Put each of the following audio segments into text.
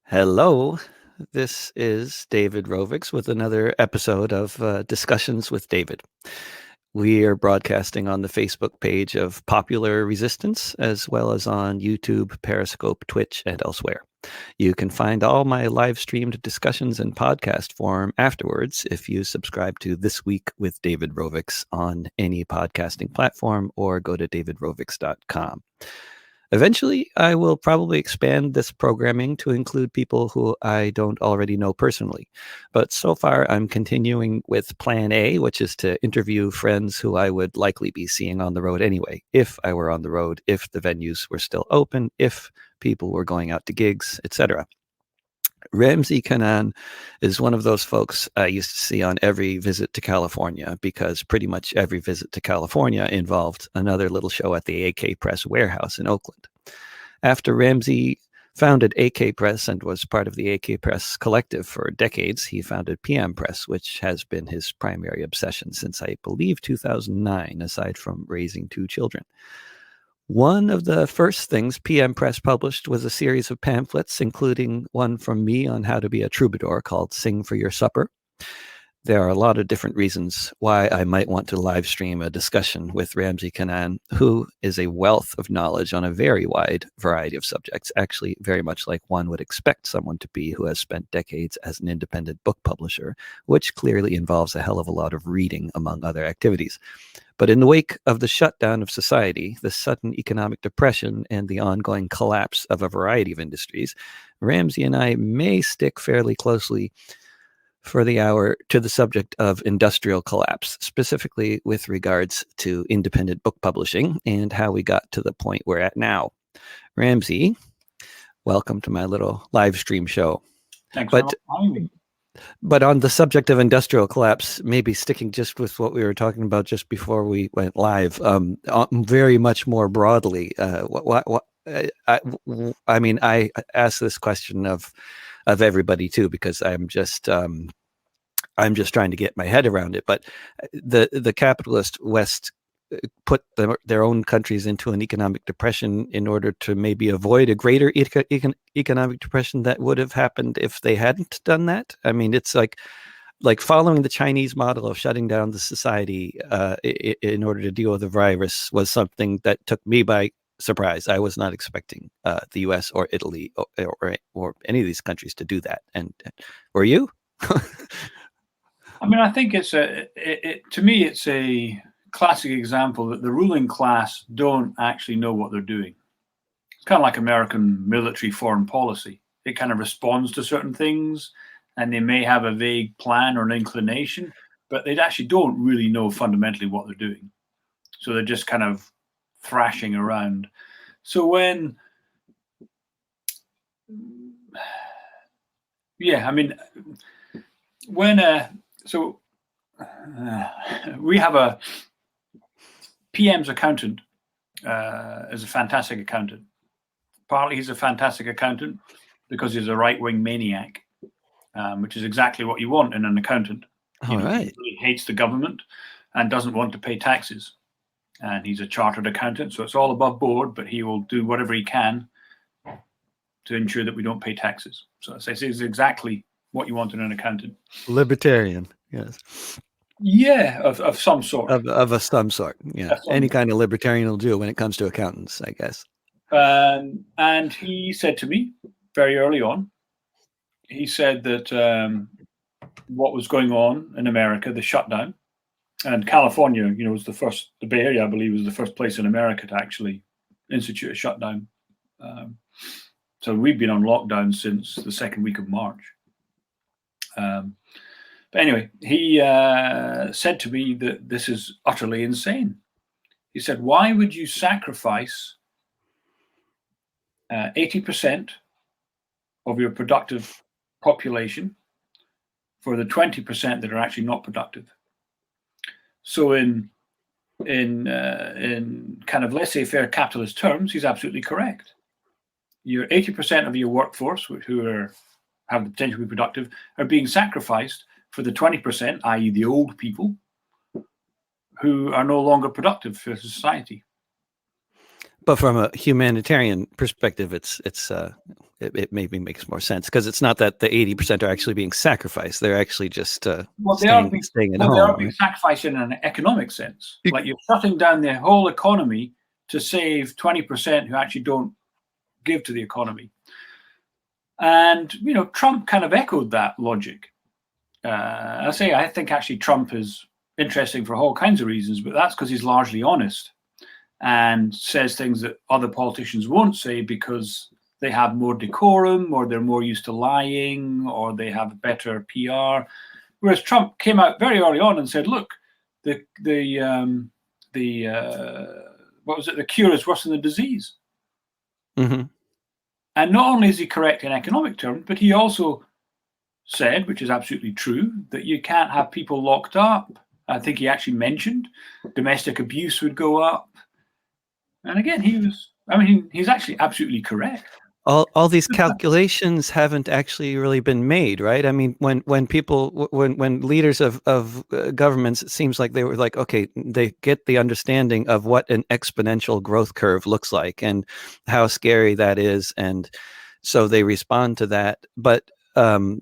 Hello, this is David Rovix with another episode of Discussions with David. We are broadcasting on the Facebook page of Popular Resistance, as well as on YouTube, Periscope, Twitch, and elsewhere. You can find all my live streamed discussions in podcast form afterwards if you subscribe to This Week with David Rovix on any podcasting platform or go to davidrovix.com. Eventually, I will probably expand this programming to include people who I don't already know personally. But so far, I'm continuing with Plan A, which is to interview friends who I would likely be seeing on the road anyway, if I were on the road, if the venues were still open, if people were going out to gigs, etc. Ramsey Kanaan is one of those folks I used to see on every visit to California because pretty much every visit to California involved another little show at the AK Press warehouse in Oakland. After Ramsey founded AK Press and was part of the AK Press collective for decades, he founded PM Press, which has been his primary obsession since, I believe, 2009, aside from raising two children. One of the first things PM Press published was a series of pamphlets, including one from me on how to be a troubadour called Sing for Your Supper. There are a lot of different reasons why I might want to live stream a discussion with Ramsey Kanaan, who is a wealth of knowledge on a very wide variety of subjects, actually very much like one would expect someone to be who has spent decades as an independent book publisher, which clearly involves a hell of a lot of reading, among other activities. But in the wake of the shutdown of society, the sudden economic depression, and the ongoing collapse of a variety of industries, Ramsey and I may stick fairly closely for the hour to the subject of industrial collapse, specifically with regards to independent book publishing and how we got to the point we're at now. Ramsey, welcome to my little live stream show. Thanks for having me. But on the subject of industrial collapse, maybe sticking just with what we were talking about just before we went live, very much more broadly, I mean, I ask this question of everybody too, because I'm just trying to get my head around it. But the capitalist West put their own countries into an economic depression in order to maybe avoid a greater economic depression that would have happened if they hadn't done that. I mean, it's like following the Chinese model of shutting down the society in order to deal with the virus was something that took me by surprise. I was not expecting the U.S. or Italy or any of these countries to do that. And were you? I mean, I think to me, it's a classic example that the ruling class don't actually know what they're doing. It's kind of like American military foreign policy. It kind of responds to certain things, and they may have a vague plan or an inclination, but they actually don't really know fundamentally what they're doing. So they're just kind of thrashing around. So we have a PM's accountant is a fantastic accountant. Partly he's a fantastic accountant because he's a right-wing maniac, which is exactly what you want in an accountant. All right. He hates the government and doesn't want to pay taxes. And he's a chartered accountant, so it's all above board, but he will do whatever he can to ensure that we don't pay taxes. So it's exactly what you want in an accountant. Libertarian, yes. Yeah, of some sort. Of some sort, yeah. Any kind of libertarian will do when it comes to accountants, I guess. And he said to me very early on, he said that what was going on in America, the shutdown, and California, was the Bay Area, I believe, was the first place in America to actually institute a shutdown. So we've been on lockdown since the second week of March. But anyway, he said to me that this is utterly insane. He said, why would you sacrifice 80% of your productive population for the 20% that are actually not productive? So in kind of laissez-faire capitalist terms, he's absolutely correct. Your 80% of your workforce, who have the potential to be productive, are being sacrificed for the 20%, i.e. the old people, who are no longer productive for society. But from a humanitarian perspective, it's it maybe makes more sense because it's not that the 80% are actually being sacrificed; they're actually just staying at they home. are being sacrificed in an economic sense. Like you're shutting down the whole economy to save 20% who actually don't give to the economy. And Trump kind of echoed that logic. I think actually Trump is interesting for all kinds of reasons, but that's because he's largely honest and says things that other politicians won't say because they have more decorum, or they're more used to lying, or they have better PR. Whereas Trump came out very early on and said, "Look, the what was it? The cure is worse than the disease." Mm-hmm. And not only is he correct in economic terms, but he also said, which is absolutely true, that you can't have people locked up. I think he actually mentioned domestic abuse would go up. And again, he's actually absolutely correct. All these calculations haven't actually really been made, right? I mean, when leaders of governments, it seems like they were like, okay, they get the understanding of what an exponential growth curve looks like and how scary that is, and so they respond to that. But then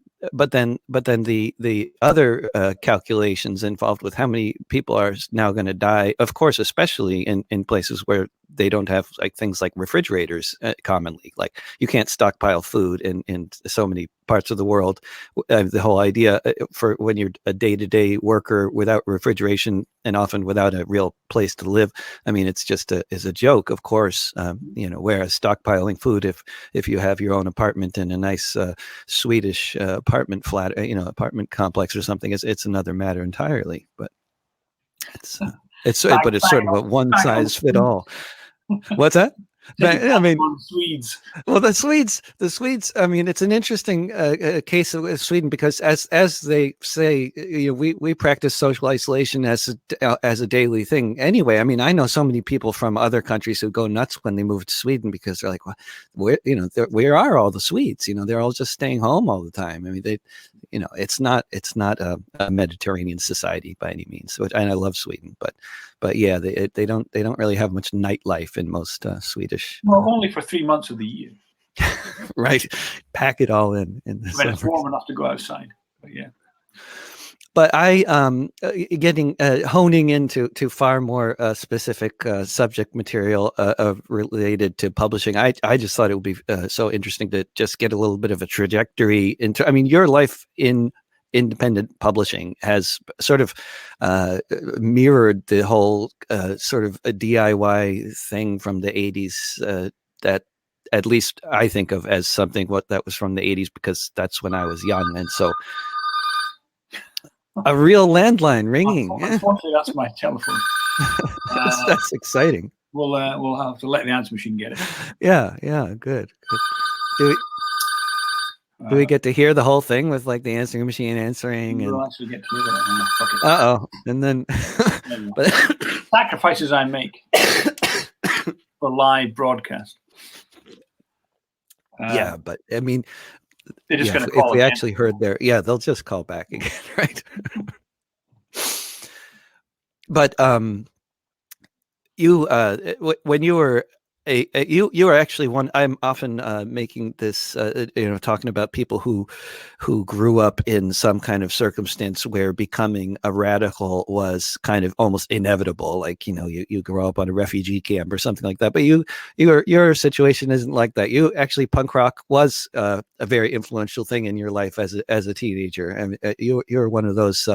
the other calculations involved with how many people are now going to die, of course, especially in places where they don't have like things like refrigerators commonly. Like you can't stockpile food in so many parts of the world. The whole idea for when you're a day-to-day worker without refrigeration and often without a real place to live, I mean, it's just is a joke, of course. Whereas stockpiling food, if you have your own apartment in a nice Swedish apartment flat, apartment complex or something, it's another matter entirely. But it's sort of a one size fit all. What's that? I mean, Swedes. Well, the Swedes. I mean, it's an interesting case of Sweden because, as they say, we practice social isolation as a daily thing. Anyway, I mean, I know so many people from other countries who go nuts when they move to Sweden because they're like, well, where are all the Swedes? They're all just staying home all the time. I mean, it's not a Mediterranean society by any means. So, and I love Sweden, but yeah, they don't really have much nightlife in most Swedish. Well, only for 3 months of the year. Right, pack it all in the when it's warm enough to go outside. But yeah. But I getting honing into far more specific subject material related to publishing. I just thought it would be so interesting to just get a little bit of a trajectory into. I mean, your life in independent publishing has sort of mirrored the whole sort of a DIY thing from the 80s that at least I think of as something that was from the 80s because that's when I was young. And so a real landline ringing. Unfortunately, that's my telephone. That's exciting. We'll have to let the answer machine get it. Yeah, good. Do we get to hear the whole thing with like the answering machine answering? We'll actually get to hear that. Uh-oh. And then but sacrifices I make for live broadcast. Yeah, but I mean, they're just going to call if we actually heard they'll just call back again, right? But you when you were you were actually one. I'm often making this talking about people who grew up in some kind of circumstance where becoming a radical was kind of almost inevitable, like you grow up on a refugee camp or something like that, but your situation isn't like that. You actually, punk rock was a very influential thing in your life as a teenager, and you're one of those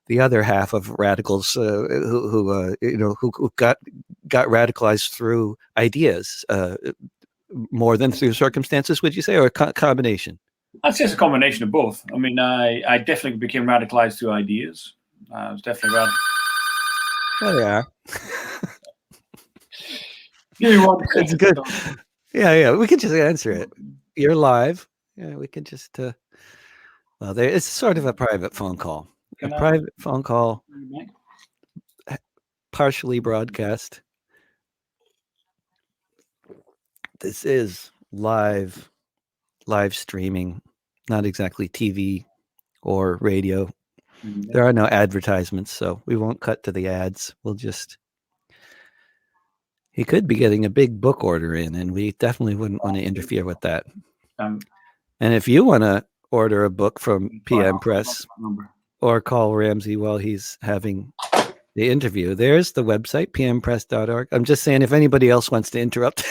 the other half of radicals who got radicalized through ideas more than through circumstances, would you say, or a combination? I'd say it's a combination of both. I mean, I definitely became radicalized through ideas. I was definitely radical. There they are. Give me one. It's good. Yeah. We can just answer it. You're live. Yeah, we can just. Well, it's sort of a private phone call. Private phone call, partially broadcast. This is live streaming, not exactly TV or radio. Mm-hmm. There are no advertisements, so we won't cut to the ads. We'll just He could be getting a big book order in, and we definitely wouldn't want to interfere with that. Um, And if you want to order a book from sorry, PM I'll get Press that number. or call Ramsey while he's having the interview, there's the website, pmpress.org. I'm just saying, if anybody else wants to interrupt,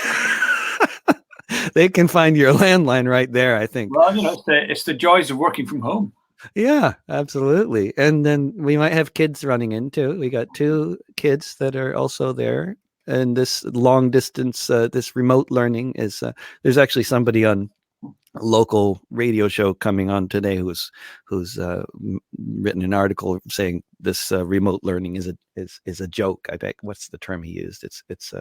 they can find your landline right there, I think. Well, it's the joys of working from home. Yeah, absolutely. And then we might have kids running in too. We got 2 kids that are also there. And this long distance, this remote learning is, there's actually somebody on a local radio show coming on today who's written an article saying this remote learning is a joke. I bet what's the term he used? It's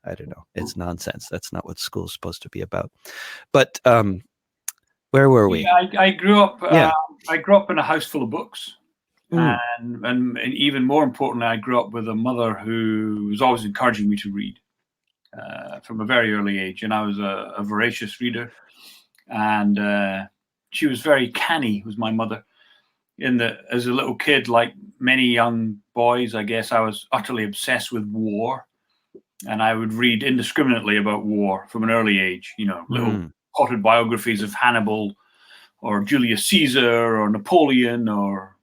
I don't know. It's nonsense. That's not what school's supposed to be about. But where were we? Yeah, I grew up. Yeah. I grew up in a house full of books, Mm. and even more importantly, I grew up with a mother who was always encouraging me to read from a very early age, and I was a voracious reader. And she was very canny. Was my mother. In that, as a little kid, like many young boys, I guess I was utterly obsessed with war, and I would read indiscriminately about war from an early age. Little potted biographies of Hannibal, or Julius Caesar, or Napoleon, or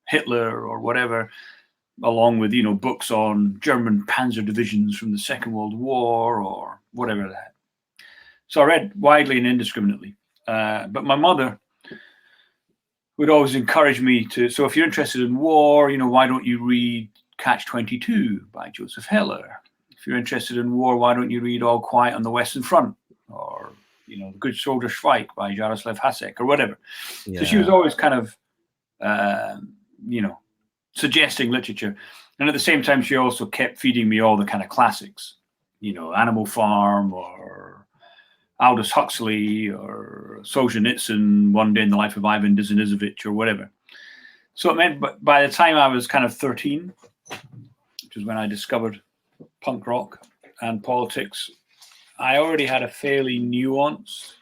Hitler, or whatever, along with books on German panzer divisions from the Second World War, or whatever that. So I read widely and indiscriminately. But my mother would always encourage me to. So if you're interested in war, why don't you read Catch-22 by Joseph Heller? If you're interested in war, why don't you read All Quiet on the Western Front, or The Good Soldier Strike by Jaroslav Hasek, or whatever. Yeah. So she was always kind of, suggesting literature. And at the same time, she also kept feeding me all the kind of classics, Animal Farm, or Aldous Huxley, or Solzhenitsyn, One Day in the Life of Ivan Denisovich, or whatever. So it meant, but by the time I was kind of 13, which is when I discovered punk rock and politics, I already had a fairly nuanced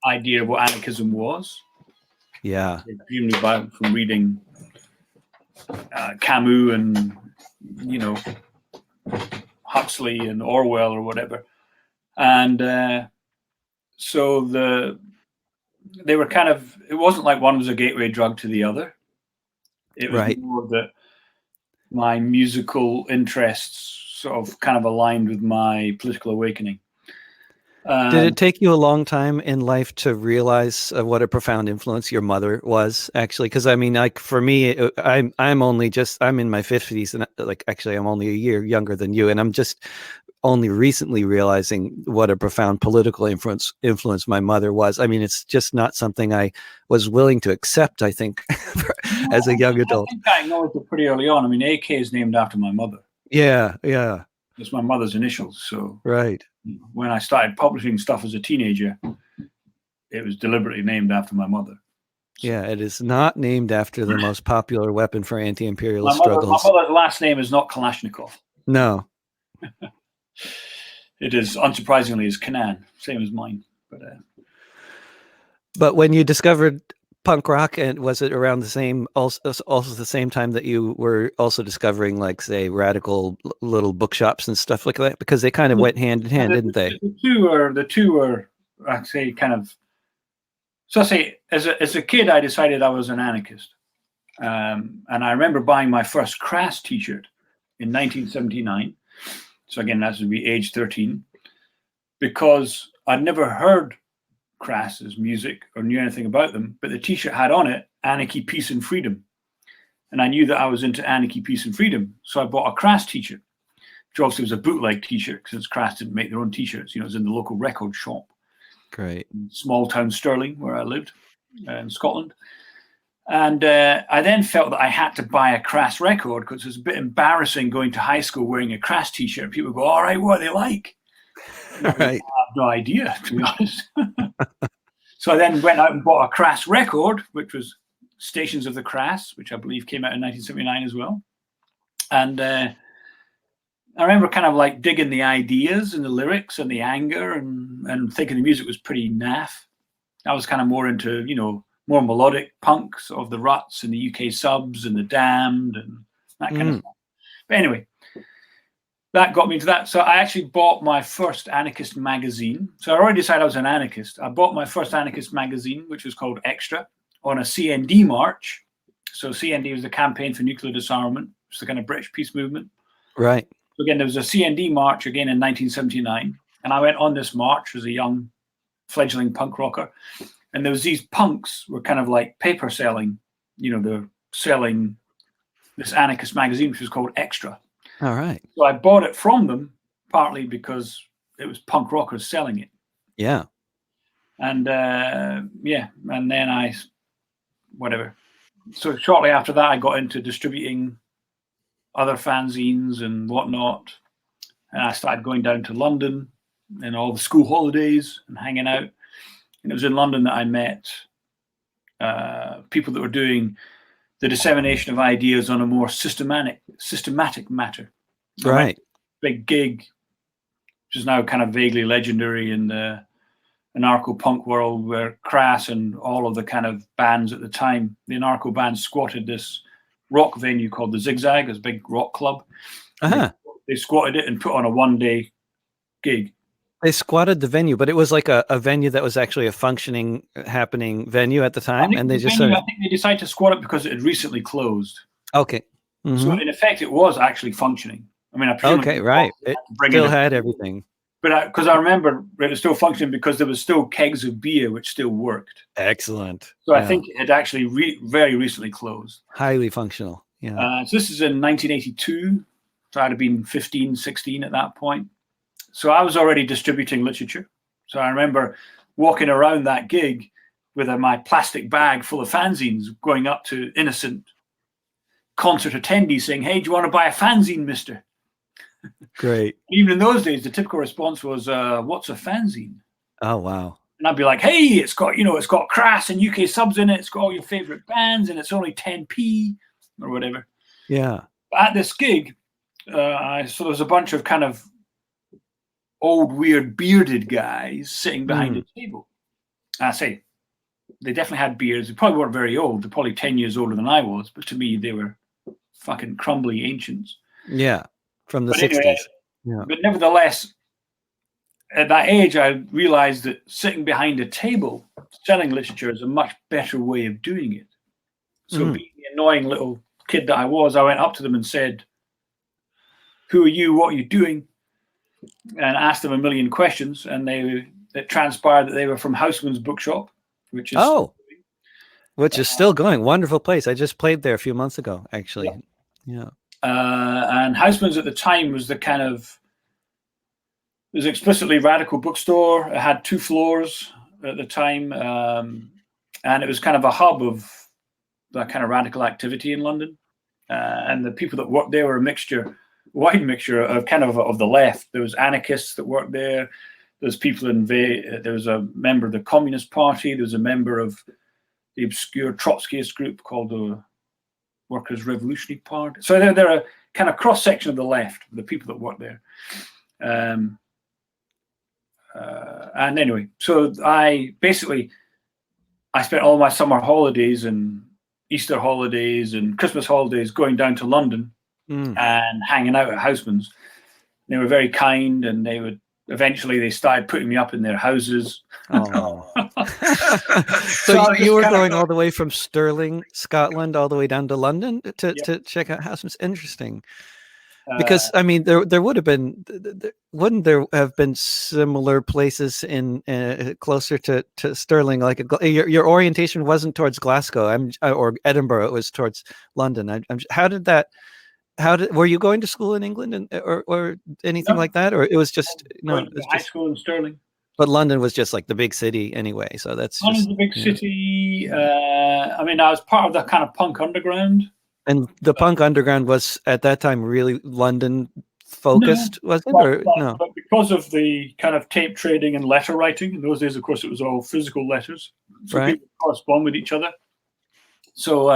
idea of what anarchism was. Yeah. Presumably from reading Camus and, Huxley and Orwell or whatever. And so they were kind of, it wasn't like one was a gateway drug to the other. It was more that my musical interests sort of kind of aligned with my political awakening. Did it take you a long time in life to realize what a profound influence your mother was, actually? Because I mean, like for me, I'm in my 50s, and actually I'm only a year younger than you, and I'm just only recently realizing what a profound political influence my mother was. I mean, it's just not something I was willing to accept, I think, as a young adult. I think I acknowledged it pretty early on. I mean, AK is named after my mother. Yeah. It's my mother's initials. So right. When I started publishing stuff as a teenager, it was deliberately named after my mother. So, yeah, it is not named after the most popular weapon for anti-imperial struggles. My mother's last name is not Kalashnikov. No. It is, unsurprisingly, is Kanaan, same as mine. But when you discovered punk rock, and was it around the same, also the same time that you were also discovering, like, say, radical little bookshops and stuff like that? Because they kind of went hand in hand, didn't they? The two were, I'd say, kind of. So I say, as a kid, I decided I was an anarchist, and I remember buying my first Crass T-shirt in 1979. So again, that would be age 13, because I'd never heard Crass's music or knew anything about them, but the T-shirt had on it "Anarchy, Peace, and Freedom," and I knew that I was into anarchy, peace, and freedom. So I bought a Crass T-shirt, which obviously was a bootleg T-shirt, since Crass didn't make their own T-shirts. It was in the local record shop. Great. In small town Stirling, where I lived in Scotland. And I then felt that I had to buy a Crass record, because it was a bit embarrassing going to high school wearing a Crass T-shirt. People go, "All right, what are they like?" Right. I have no idea, to be honest. So I then went out and bought a Crass record, which was Stations of the Crass, which I believe came out in 1979 as well. And I remember kind of like digging the ideas and the lyrics and the anger, and thinking the music was pretty naff. I was kind of more into, more melodic punk, sort of the Ruts and the UK Subs and the Damned and that kind of stuff. But anyway, that got me into that. So I actually bought my first anarchist magazine. So I already decided I was an anarchist. I bought my first anarchist magazine, which was called Extra, on a CND march. So CND was the Campaign for Nuclear Disarmament. It's the kind of British peace movement. Right. So again, there was a CND march again in 1979. And I went on this march as a young fledgling punk rocker. And there was these punks were kind of like paper selling, they're selling this anarchist magazine, which was called Extra. All right. So I bought it from them, partly because it was punk rockers selling it. Yeah. And and then whatever. So shortly after that, I got into distributing other fanzines and whatnot. And I started going down to London in all the school holidays and hanging out. And it was in London that I met people that were doing the dissemination of ideas on a more systematic matter. Right. Big gig, which is now kind of vaguely legendary in the anarcho-punk world, where Crass and all of the kind of bands at the time, the anarcho bands squatted this rock venue called the Zigzag, this big rock club. Uh-huh. They squatted it and put on a one-day gig. They squatted the venue, but it was like a venue that was actually a functioning, happening venue at the time, and they just I think they decided to squat it because it had recently closed. Okay. Mm-hmm. So in effect, it was actually functioning. I mean, okay, right. It still had everything. But because I remember it was still functioning because there was still kegs of beer, which still worked. Excellent. So I think it had actually very recently closed. Highly functional. Yeah. So this is in 1982. So I'd have been 15, 16 at that point. So I was already distributing literature. So I remember walking around that gig with my plastic bag full of fanzines, going up to innocent concert attendees saying, "Hey, do you want to buy a fanzine, mister?" Great. Even in those days, the typical response was, "What's a fanzine?" Oh, wow. And I'd be like, "Hey, it's got Crass and UK subs in it. It's got all your favorite bands, and it's only 10p or whatever." Yeah. At this gig, so there was a bunch of kind of old, weird, bearded guys sitting behind a table. I say they definitely had beards. They probably weren't very old. They're probably 10 years older than I was, but to me, they were fucking crumbly ancients. Yeah, from the 60s. Anyway, yeah. But nevertheless, at that age, I realized that sitting behind a table selling literature is a much better way of doing it. So being the annoying little kid that I was, I went up to them and said, "Who are you? What are you doing?" And asked them a million questions. And it transpired that they were from Houseman's Bookshop, which is still going. Wonderful place. I just played there a few months ago, actually. Yeah. And Houseman's at the time was it was explicitly radical bookstore. It had 2 floors at the time. And it was kind of a hub of that kind of radical activity in London. And the people that worked there were a wide mixture of kind of the left. There was anarchists that worked there. There's people there was a member of the Communist Party. There was a member of the obscure Trotskyist group called the Workers' Revolutionary Party. So they're a kind of cross section of the left, the people that work there. And anyway, so I spent all my summer holidays and Easter holidays and Christmas holidays going down to London and hanging out at Houseman's. They were very kind, and they started putting me up in their houses. Oh. So you were going all the way from Stirling, Scotland, all the way down to London to check out Houseman's. Interesting. Because I mean, there would have been, wouldn't there have been similar places in closer to Stirling? Like your orientation wasn't towards Glasgow, or Edinburgh. It was towards London. Were you going to school in England or anything like that, or it was just high school in Stirling? But London was just like the big city anyway, so that's London's the big city. I mean, I was part of that kind of punk underground. And the punk underground was at that time really London focused, was it? But because of the kind of tape trading and letter writing, in those days, of course, it was all physical letters. So people correspond with each other. So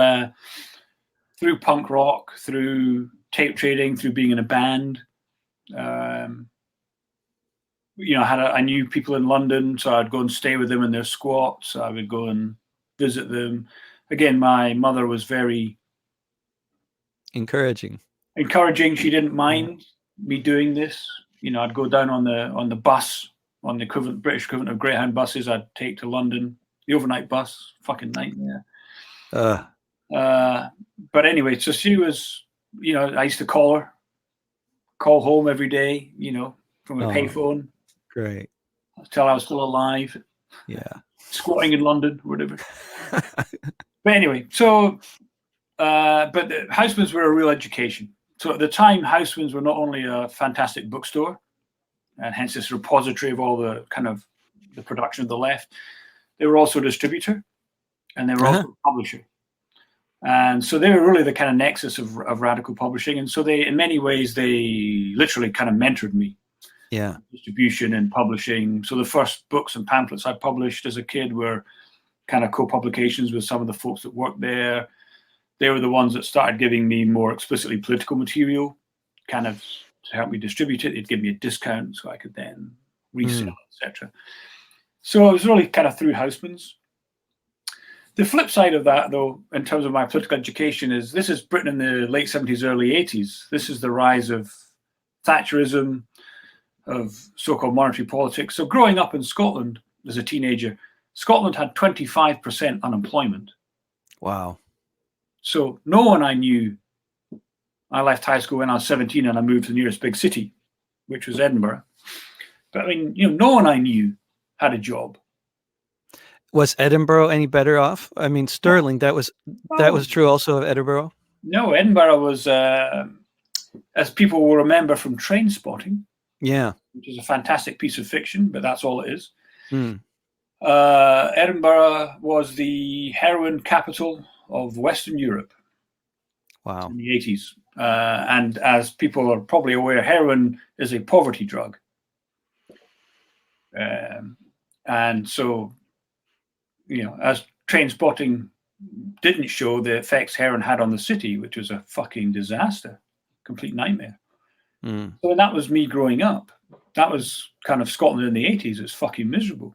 through punk rock, through tape trading, through being in a band, I knew people in London, so I'd go and stay with them in their squats. I would go and visit them. Again, my mother was very encouraging. She didn't mind me doing this. I'd go down on the bus, on the British equivalent of Greyhound buses. I'd take to London, the overnight bus, fucking nightmare. Uh, But anyway, so she was, I used to call home every day, from a payphone. Great. Tell I was still alive. Yeah. Squatting in London, whatever. But anyway, so, but the Housemans were a real education. So at the time, Housemans were not only a fantastic bookstore, and hence this repository of all the kind of the production of the left, they were also a distributor, and they were also a publisher. And so they were really the kind of nexus of radical publishing. And so they, in many ways, they literally kind of mentored me. Yeah. Distribution and publishing. So the first books and pamphlets I published as a kid were kind of co-publications with some of the folks that worked there. They were the ones that started giving me more explicitly political material, kind of to help me distribute it. They'd give me a discount so I could then resell, etc. So it was really kind of through Housemans. The flip side of that, though, in terms of my political education, is this is Britain in the late 70s, early 80s. This is the rise of Thatcherism, of so-called monetary politics. So growing up in Scotland as a teenager, Scotland had 25% unemployment. Wow. So no one I knew, I left high school when I was 17 and I moved to the nearest big city, which was Edinburgh. But I mean, no one I knew had a job. Was Edinburgh any better off? I mean, Stirling, that was true also of Edinburgh? No, Edinburgh was, as people will remember from Train Spotting, which is a fantastic piece of fiction, but that's all it is. Edinburgh was the heroin capital of Western Europe. Wow. In the 80s. And as people are probably aware, heroin is a poverty drug. And so, as Train Spotting didn't show the effects heroin had on the city, which was a fucking disaster, complete nightmare. So that was me growing up. That was kind of Scotland in the 80s. It's fucking miserable.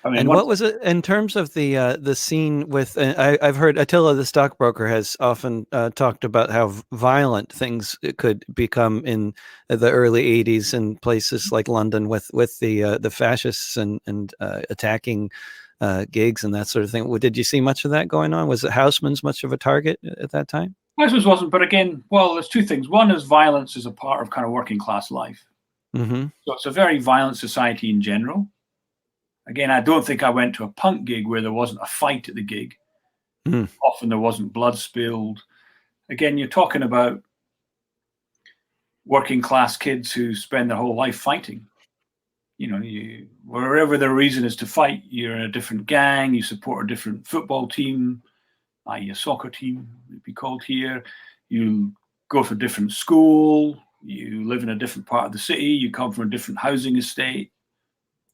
And what was it in terms of the scene with? I've heard Attila the stockbroker has often talked about how violent things could become in the early '80s in places like London with the fascists and attacking gigs and that sort of thing. Did you see much of that going on? Was it Housemans much of a target at that time? Housemans wasn't, but again, well, there's two things. One is violence is a part of kind of working class life. So it's a very violent society in general. Again, I don't think I went to a punk gig where there wasn't a fight at the gig. Often there wasn't blood spilled. Again, you're talking about working class kids who spend their whole life fighting. Wherever the reason is to fight, you're in a different gang, you support a different football team, i.e. a soccer team, it'd be called here. You go to a different school, you live in a different part of the city, you come from a different housing estate.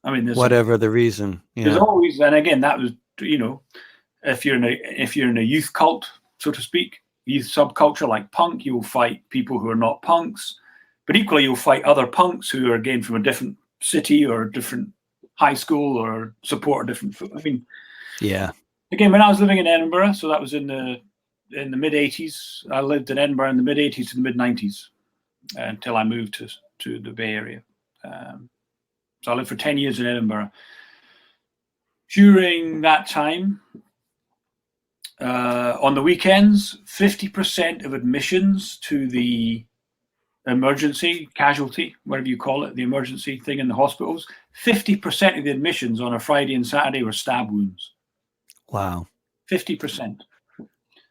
I mean, there's whatever the reason. There's always, and again, that was, if you're in a youth cult, so to speak, youth subculture like punk, you'll fight people who are not punks, but equally you'll fight other punks who are again from a different city or a different high school or support a different. I mean, Again, when I was living in Edinburgh, so that was in the mid '80s. I lived in Edinburgh in the mid '80s to the mid '90s until I moved to the Bay Area. So I lived for 10 years in Edinburgh. During that time, on the weekends, 50% of admissions to the emergency, casualty, whatever you call it, the emergency thing in the hospitals, 50% of the admissions on a Friday and Saturday were stab wounds. Wow. 50%.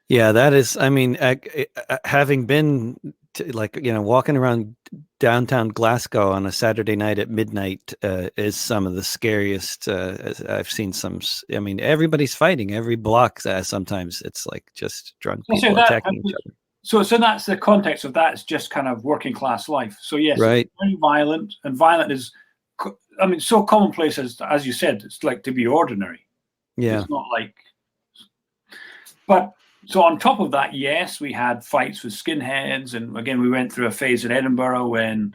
Yeah, that is, I mean, having been walking around downtown Glasgow on a Saturday night at midnight is some of the scariest. I've seen some. I mean, everybody's fighting every block. Sometimes it's like just drunk people attacking each other. So that's the context of that. It's just kind of working class life. So yes, right. It's very violent, and violent is, I mean, so commonplace as you said. It's like to be ordinary. Yeah, it's not like, but. So on top of that, yes, we had fights with skinheads. And again, we went through a phase in Edinburgh when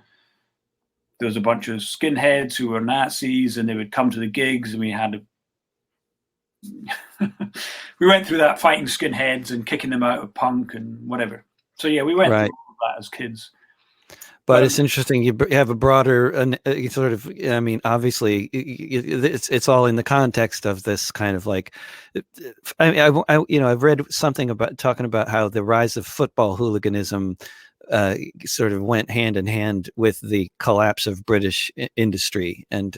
there was a bunch of skinheads who were Nazis and they would come to the gigs and we had we went through that fighting skinheads and kicking them out of punk and whatever. So yeah, we went through Right. all of that as kids. But it's interesting. You have a broader sort of. I mean, obviously, it's all in the context of this kind of like. I mean, I've read something about talking about how the rise of football hooliganism sort of went hand in hand with the collapse of British industry, and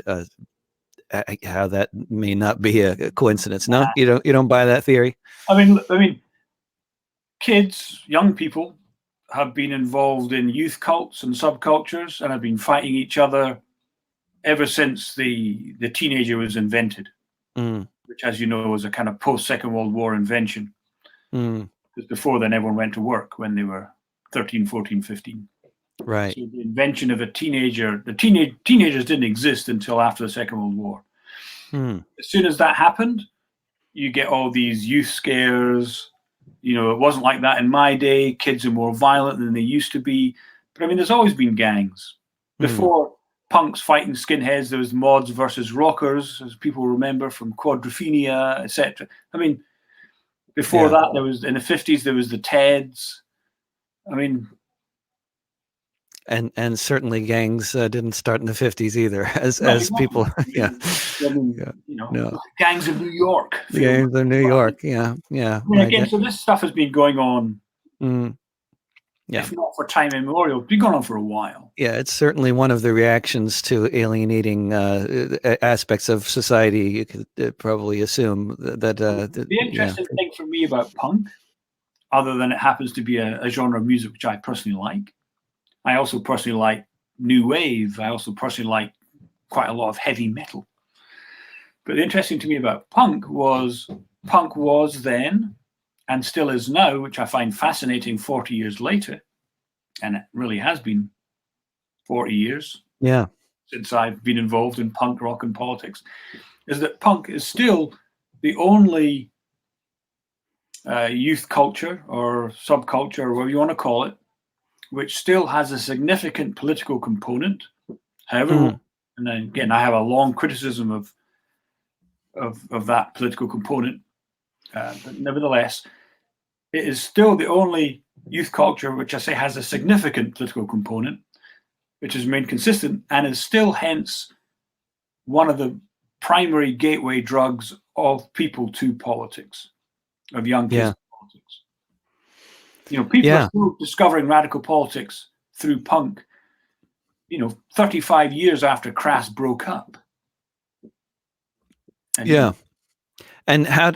how that may not be a coincidence. No, you don't buy that theory. I mean, kids, young people have been involved in youth cults and subcultures and have been fighting each other ever since the teenager was invented, which, as you know, was a kind of post-Second World War invention. Because before then, everyone went to work when they were 13, 14, 15. Right. So the invention of a teenager, teenagers didn't exist until after the Second World War. As soon as that happened, you get all these youth scares. You know, it wasn't like that in my day. Kids are more violent than they used to be. But I mean, there's always been gangs. Before punks fighting skinheads, there was mods versus rockers, as people remember from Quadrophenia, etc. I mean, before that, there was, in the 50s, there was the Teds. I mean, and certainly gangs didn't start in the 50s either, as people. Yeah. You know, gangs of New York. Gangs of New York. Yeah. I mean, again, so this stuff has been going on. Yeah. If not for time immemorial, it's been going on for a while. Yeah, it's certainly one of the reactions to alienating aspects of society. You could probably assume that. The interesting thing for me about punk, other than it happens to be a genre of music which I personally like, I also personally like new wave. I also personally like quite a lot of heavy metal. But the interesting to me about punk was then, and still is now, which I find fascinating 40 years later, and it really has been 40 years since I've been involved in punk rock and politics, is that punk is still the only youth culture or subculture, or whatever you want to call it, which still has a significant political component. However, and then again, I have a long criticism of that political component, but nevertheless, it is still the only youth culture which I say has a significant political component, which has remained consistent and is still hence one of the primary gateway drugs of people to politics, of young kids to politics. You know, people are still discovering radical politics through punk, 35 years after Crass broke up. And, And how,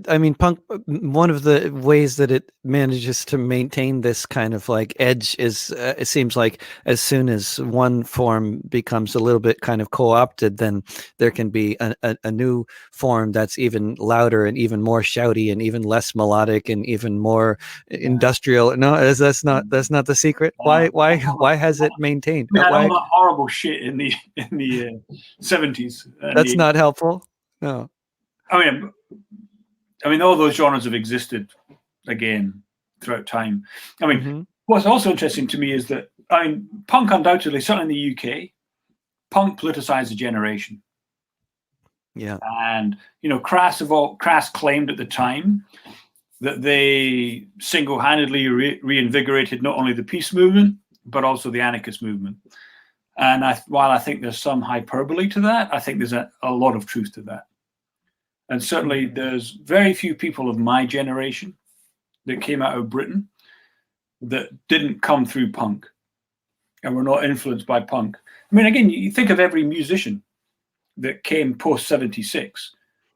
I mean, punk, one of the ways that it manages to maintain this kind of like edge is, it seems like as soon as one form becomes a little bit kind of co-opted, then there can be a new form that's even louder and even more shouty and even less melodic and even more industrial. No, that's not the secret. Why has it maintained? We had all that horrible shit in the 70s. That's not helpful. No. I mean, all those genres have existed again throughout time. I mean, what's also interesting to me is that, punk undoubtedly, certainly in the UK, punk politicized a generation. Yeah. And, Crass claimed at the time that they single-handedly reinvigorated not only the peace movement, but also the anarchist movement. And while I think there's some hyperbole to that, I think there's a lot of truth to that. And certainly there's very few people of my generation that came out of Britain that didn't come through punk and were not influenced by punk. I mean, again, you think of every musician that came post-76,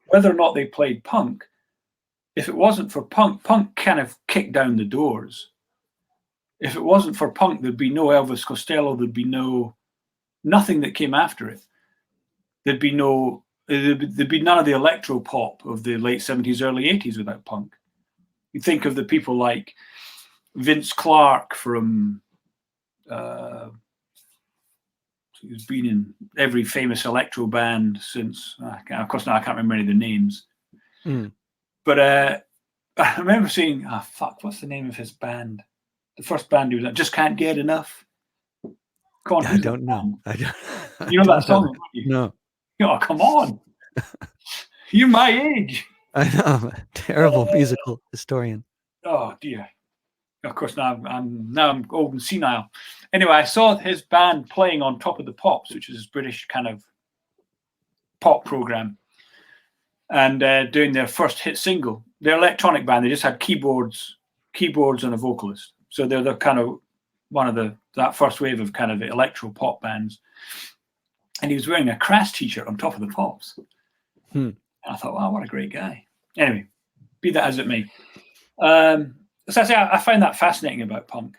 whether or not they played punk, if it wasn't for punk kind of kicked down the doors. If it wasn't for punk, there'd be no Elvis Costello, there'd be nothing that came after it. There'd be none of the electro pop of the late 70s, early 80s without punk. You think of the people like Vince Clarke from, who's been in every famous electro band since, of course now I can't remember any of the names. But I remember seeing, what's the name of his band? The first band he was at, Just Can't Get Enough. Come on, I don't know. You know that song? No. Oh, come on. You're my age. I know. I'm a terrible musical historian. Oh, dear. Of course, now I'm old and senile. Anyway, I saw his band playing on Top of the Pops, which is this British kind of pop program, and doing their first hit single. They're electronic band. They just had keyboards, and a vocalist. So they're the kind of one of that first wave of kind of electro pop bands. And he was wearing a Crass t-shirt on Top of the Pops. And I thought, wow, what a great guy. Anyway, be that as it may. So I find that fascinating about punk.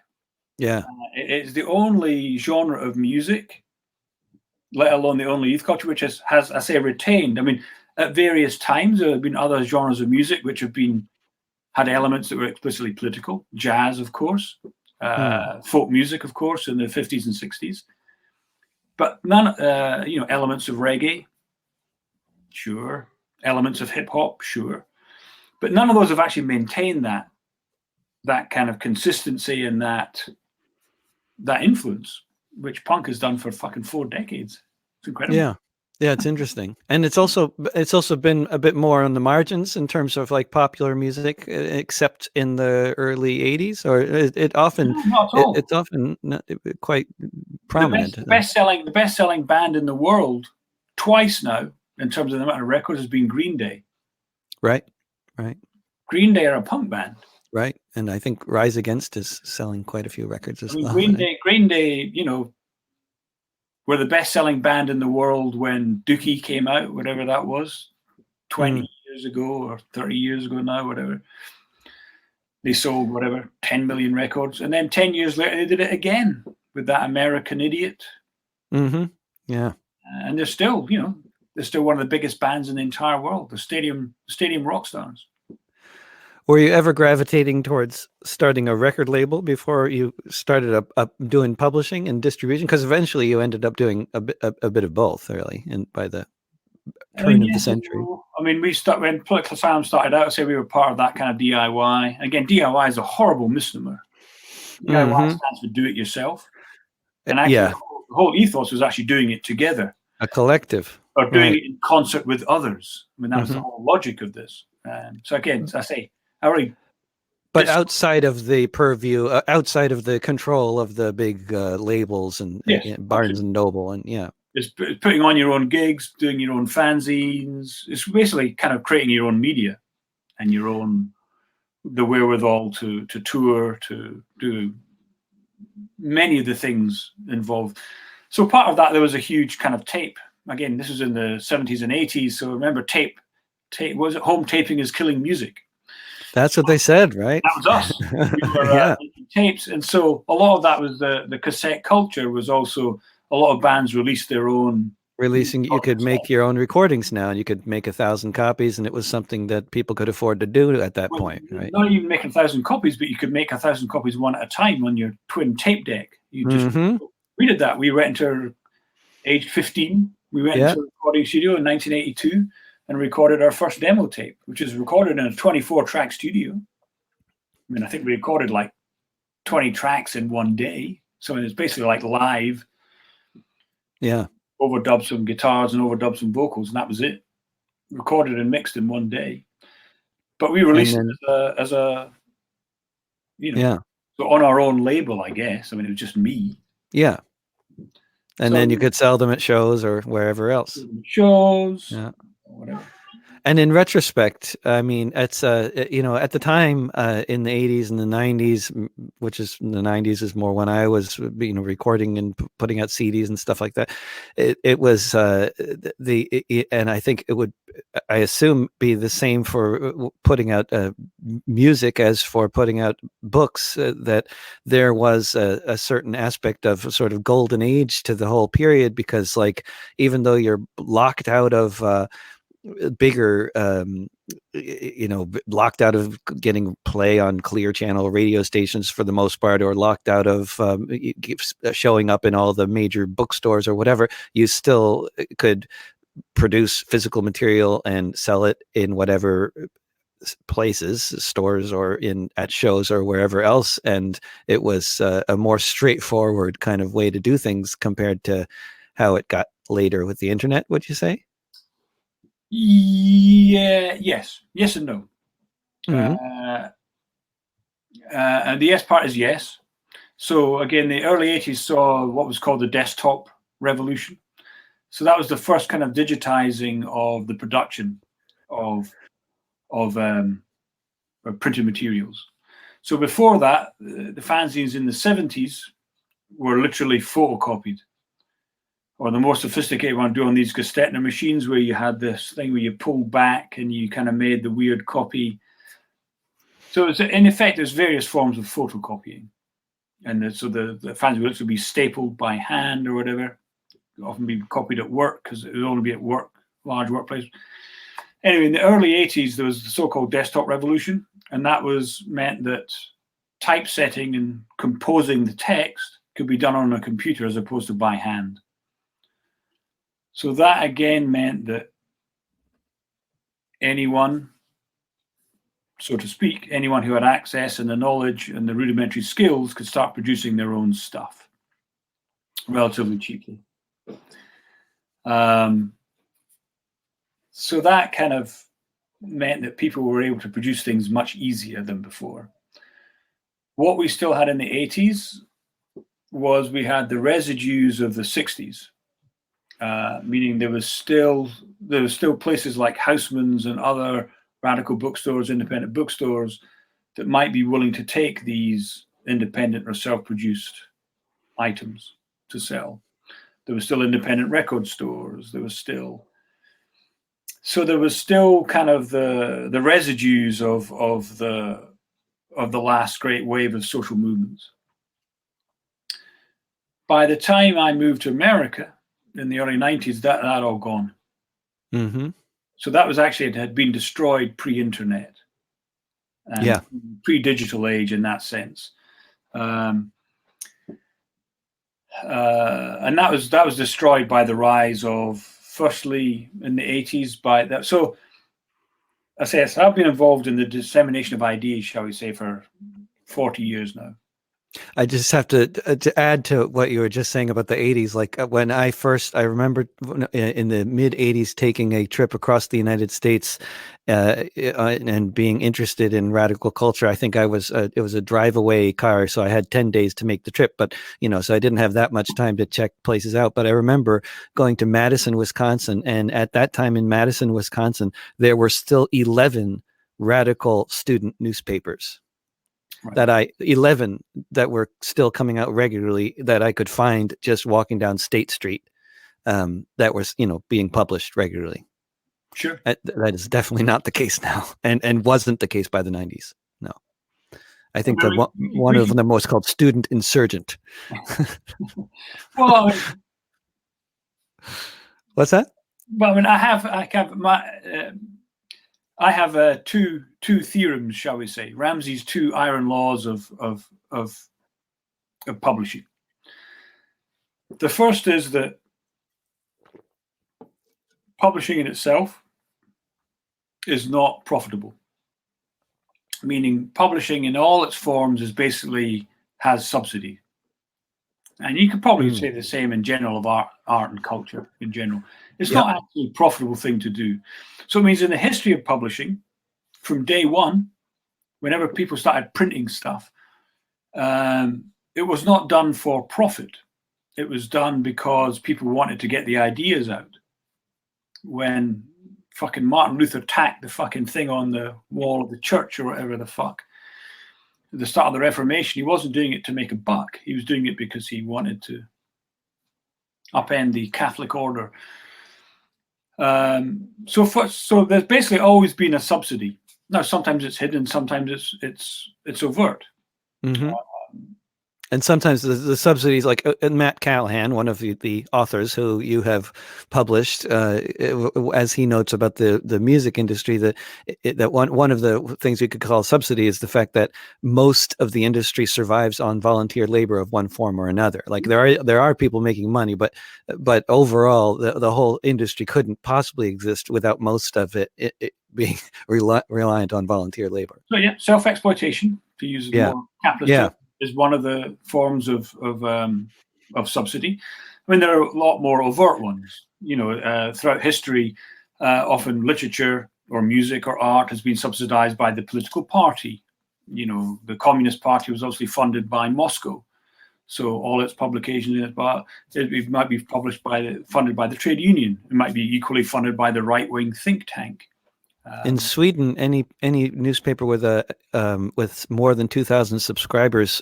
Yeah. It's the only genre of music, let alone the only youth culture, which has, I say, retained. I mean, at various times, there have been other genres of music which have had elements that were explicitly political. Jazz, of course. Folk music, of course, in the 50s and 60s. But none, elements of reggae, sure. Elements of hip hop, sure. But none of those have actually maintained that kind of consistency and that influence, which punk has done for fucking 4 decades. It's incredible. Yeah, it's interesting, and it's also been a bit more on the margins in terms of like popular music, except in the early '80s, or it often it's often quite prominent. The best-selling band in the world twice now, in terms of the amount of records, has been Green Day. Right. Green Day are a punk band. Right, and I think Rise Against is selling quite a few records as well. Green Day, were the best-selling band in the world when Dookie came out, whatever that was, 20 years ago or 30 years ago now, whatever. They sold, 10 million records. And then 10 years later, they did it again with that American Idiot. Mm-hmm. Yeah. And they're still, they're still one of the biggest bands in the entire world, the stadium rock stars. Were you ever gravitating towards starting a record label before you started up doing publishing and distribution? Because eventually you ended up doing a bit of both, really, and by the turn of the century. I mean, when Political Asylum started out, we were part of that kind of DIY. Again, DIY is a horrible misnomer. DIY stands for do it yourself. And actually, the whole ethos was actually doing it together. A collective. Or doing it in concert with others. I mean, that was the whole logic of this. So again, as I say, but outside of the purview, outside of the control of the big labels and Barnes and Noble, and it's putting on your own gigs, doing your own fanzines. It's basically kind of creating your own media and the wherewithal to tour, to do many of the things involved. So part of that, there was a huge kind of tape. Again, this was in the 70s and 80s. So remember, tape was it? Home taping is killing music. That's what they said, right? That was us. We were tapes, and so a lot of that was the cassette culture. Was also a lot of bands released their own. You could make your own recordings now, and you could make 1,000 copies, and it was something that people could afford to do at that point, right? Not even making 1,000 copies, but you could make 1,000 copies one at a time on your twin tape deck. You just we did that. We went into age 15. We went into a recording studio in 1982. And recorded our first demo tape, which is recorded in a 24-track studio. I mean, I think we recorded like 20 tracks in one day. So it's basically like live. Yeah. Overdubbed some guitars and overdubbed some vocals, and that was it. Recorded and mixed in one day. But we released it as a so on our own label, I guess. I mean, it was just me. Yeah. And then you could sell them at shows or wherever else. Shows. Yeah. Whatever. And in retrospect, I mean, it's at the time in the 80s and the 90s, which is in the 90s is more when I was recording and putting out CDs and stuff like that. It was and I think it would, I assume, be the same for putting out music as for putting out books. That there was a certain aspect of sort of golden age to the whole period, because like even though you're locked out of bigger locked out of getting play on clear channel radio stations for the most part, or locked out of showing up in all the major bookstores or whatever, you still could produce physical material and sell it in whatever places, stores, or at shows or wherever else. And it was a more straightforward kind of way to do things compared to how it got later with the internet, would you say? Yeah, yes and no. And the yes part is yes. So again, the early 80s saw what was called the desktop revolution. So that was the first kind of digitizing of the production of of printed materials. So before that, the fanzines in the 70s were literally photocopied, or the more sophisticated one doing these Gestetner machines where you had this thing where you pull back and you kind of made the weird copy. So it's, in effect, there's various forms of photocopying. And so the fanzine would also be stapled by hand or whatever, often be copied at work because it would only be at work, large workplace. Anyway, in the early 80s, there was the so-called desktop revolution, and that was meant that typesetting and composing the text could be done on a computer as opposed to by hand. So that again meant that anyone, so to speak, anyone who had access and the knowledge and the rudimentary skills could start producing their own stuff relatively cheaply. So that kind of meant that people were able to produce things much easier than before. What we still had in the 80s was we had the residues of the 60s, meaning there was still places like Houseman's and other radical bookstores, independent bookstores, that might be willing to take these independent or self-produced items to sell. There were still independent record stores. There was still kind of the residues of the last great wave of social movements. By the time I moved to America in the early 90s, that all gone. Mm-hmm. So that was actually, it had been destroyed pre-internet and pre-digital age in that sense. And that was destroyed by the rise of, firstly, in the 80s, by that. So I say, so I've been involved in the dissemination of ideas, shall we say, for 40 years now. I just have to add to what you were just saying about the 80s. Like when I remember in the mid 80s taking a trip across the United States and being interested in radical culture. I think it was a drive away car, so I had 10 days to make the trip, but so I didn't have that much time to check places out. But I remember going to Madison, Wisconsin, and at that time in Madison, Wisconsin, there were still 11 radical student newspapers. Right. 11 that were still coming out regularly that I could find just walking down State Street, that was, being published regularly. Sure. That is definitely not the case now, and wasn't the case by the 90s. No. I think one of them was called Student Insurgent. Well, what's that? Well, I mean, I have two theorems, shall we say, Ramsey's 2 iron laws of publishing. The first is that publishing in itself is not profitable, meaning publishing in all its forms has subsidy. And you could probably say the same in general of art and culture in general. It's not actually a profitable thing to do. So it means in the history of publishing, from day one, whenever people started printing stuff, it was not done for profit. It was done because people wanted to get the ideas out. When fucking Martin Luther tacked the fucking thing on the wall of the church or whatever the fuck, at the start of the Reformation, he wasn't doing it to make a buck. He was doing it because he wanted to upend the Catholic order. So there's basically always been a subsidy. Now, sometimes it's hidden, sometimes it's overt. Mm-hmm. And sometimes the subsidies, like Matt Callahan, one of the authors who you have published, as he notes about the music industry, that one of the things we could call subsidy is the fact that most of the industry survives on volunteer labor of one form or another. Like there are people making money, but overall, the whole industry couldn't possibly exist without most of it being reliant on volunteer labor. So self-exploitation, to use a more capitalist term, is one of the forms of subsidy. I mean, there are a lot more overt ones. Throughout history, often literature or music or art has been subsidized by the political party. the Communist Party was obviously funded by Moscow. So all its publications, it might be funded by the trade union. It might be equally funded by the right-wing think tank. In Sweden, any newspaper with more than 2,000 subscribers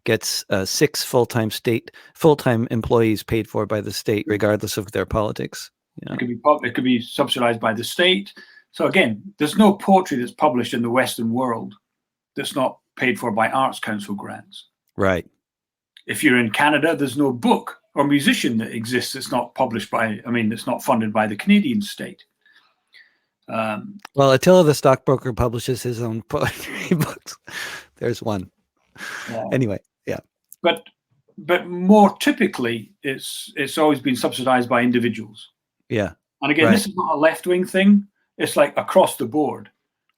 gets 6 full-time employees paid for by the state, regardless of their politics. Yeah. It could be subsidized by the state. So again, there's no poetry that's published in the Western world that's not paid for by Arts Council grants. Right. If you're in Canada, there's no book or musician that exists that's not published that's not funded by the Canadian state. Well, Attila the Stockbroker publishes his own poetry books. There's one. Anyway, yeah. But more typically, it's always been subsidized by individuals. Yeah. And again, This is not a left-wing thing. It's like across the board.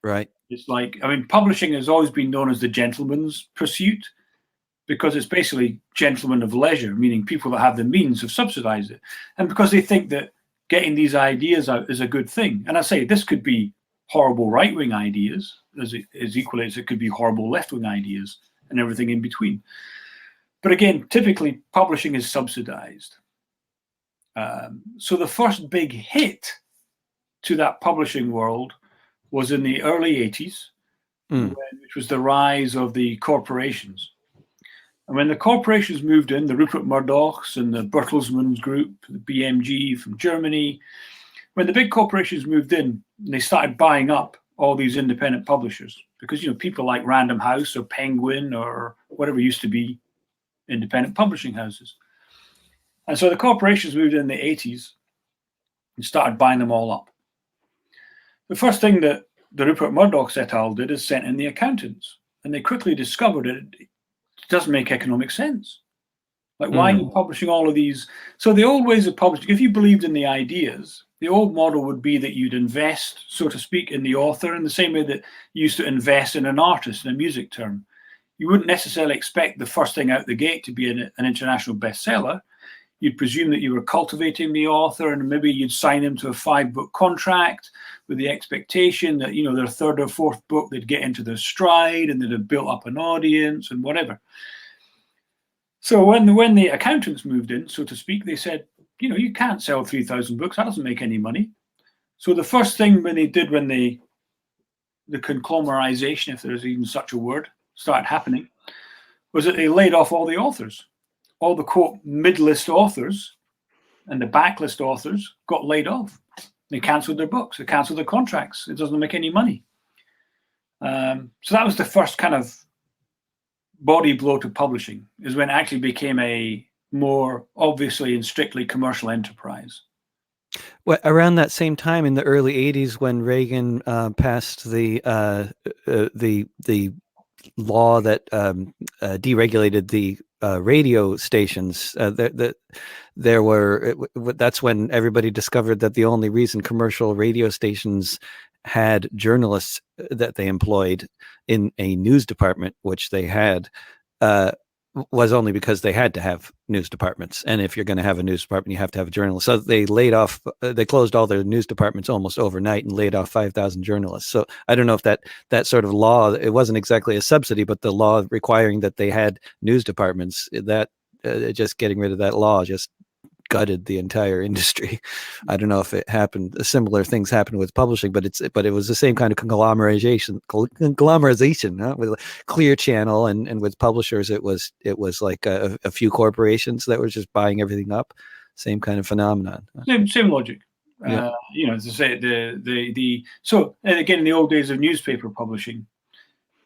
Right. It's like, publishing has always been known as the gentleman's pursuit because it's basically gentlemen of leisure, meaning people that have the means have subsidized it. And because they think that getting these ideas out is a good thing. And I say this could be horrible right-wing ideas as equally as it could be horrible left-wing ideas and everything in between. But again, typically publishing is subsidized. So the first big hit to that publishing world was in the early 80s, which was the rise of the corporations. And when the corporations moved in, the Rupert Murdochs and the Bertelsmann Group, the BMG from Germany, when the big corporations moved in, they started buying up all these independent publishers because, people like Random House or Penguin or whatever used to be independent publishing houses. And so the corporations moved in the 80s and started buying them all up. The first thing that the Rupert Murdoch et al. Did is sent in the accountants. And they quickly discovered it doesn't make economic sense. Like, why are you publishing all of these? So the old ways of publishing, if you believed in the ideas, the old model would be that you'd invest, so to speak, in the author in the same way that you used to invest in an artist in a music term. You wouldn't necessarily expect the first thing out the gate to be an international bestseller. You'd presume that you were cultivating the author and maybe you'd sign him to a 5-book contract with the expectation that, their third or fourth book, they'd get into their stride and they'd have built up an audience and whatever. So when the accountants moved in, so to speak, they said, you can't sell 3,000 books. That doesn't make any money. So the first thing when the conglomerization, if there's even such a word, started happening, was that they laid off all the authors. All the, quote, mid-list authors and the backlist authors got laid off. They cancelled their books. They cancelled their contracts. It doesn't make any money. So that was the first kind of body blow to publishing, is when it actually became a more obviously and strictly commercial enterprise. Well, around that same time in the early 80s when Reagan passed the law that deregulated the radio stations, that's when everybody discovered that the only reason commercial radio stations had journalists that they employed in a news department, which they had, was only because they had to have news departments. And if you're going to have a news department, you have to have a journalist. So they they closed all their news departments almost overnight and laid off 5,000 journalists. So I don't know if that sort of law, it wasn't exactly a subsidy, but the law requiring that they had news departments, that just getting rid of that law just gutted the entire industry. I don't know if it happened. Similar things happened with publishing, but it was the same kind of conglomerization, huh? With Clear Channel and with publishers, it was like a few corporations that were just buying everything up. Same kind of phenomenon. Same logic. Yeah. As I say, so and again in the old days of newspaper publishing,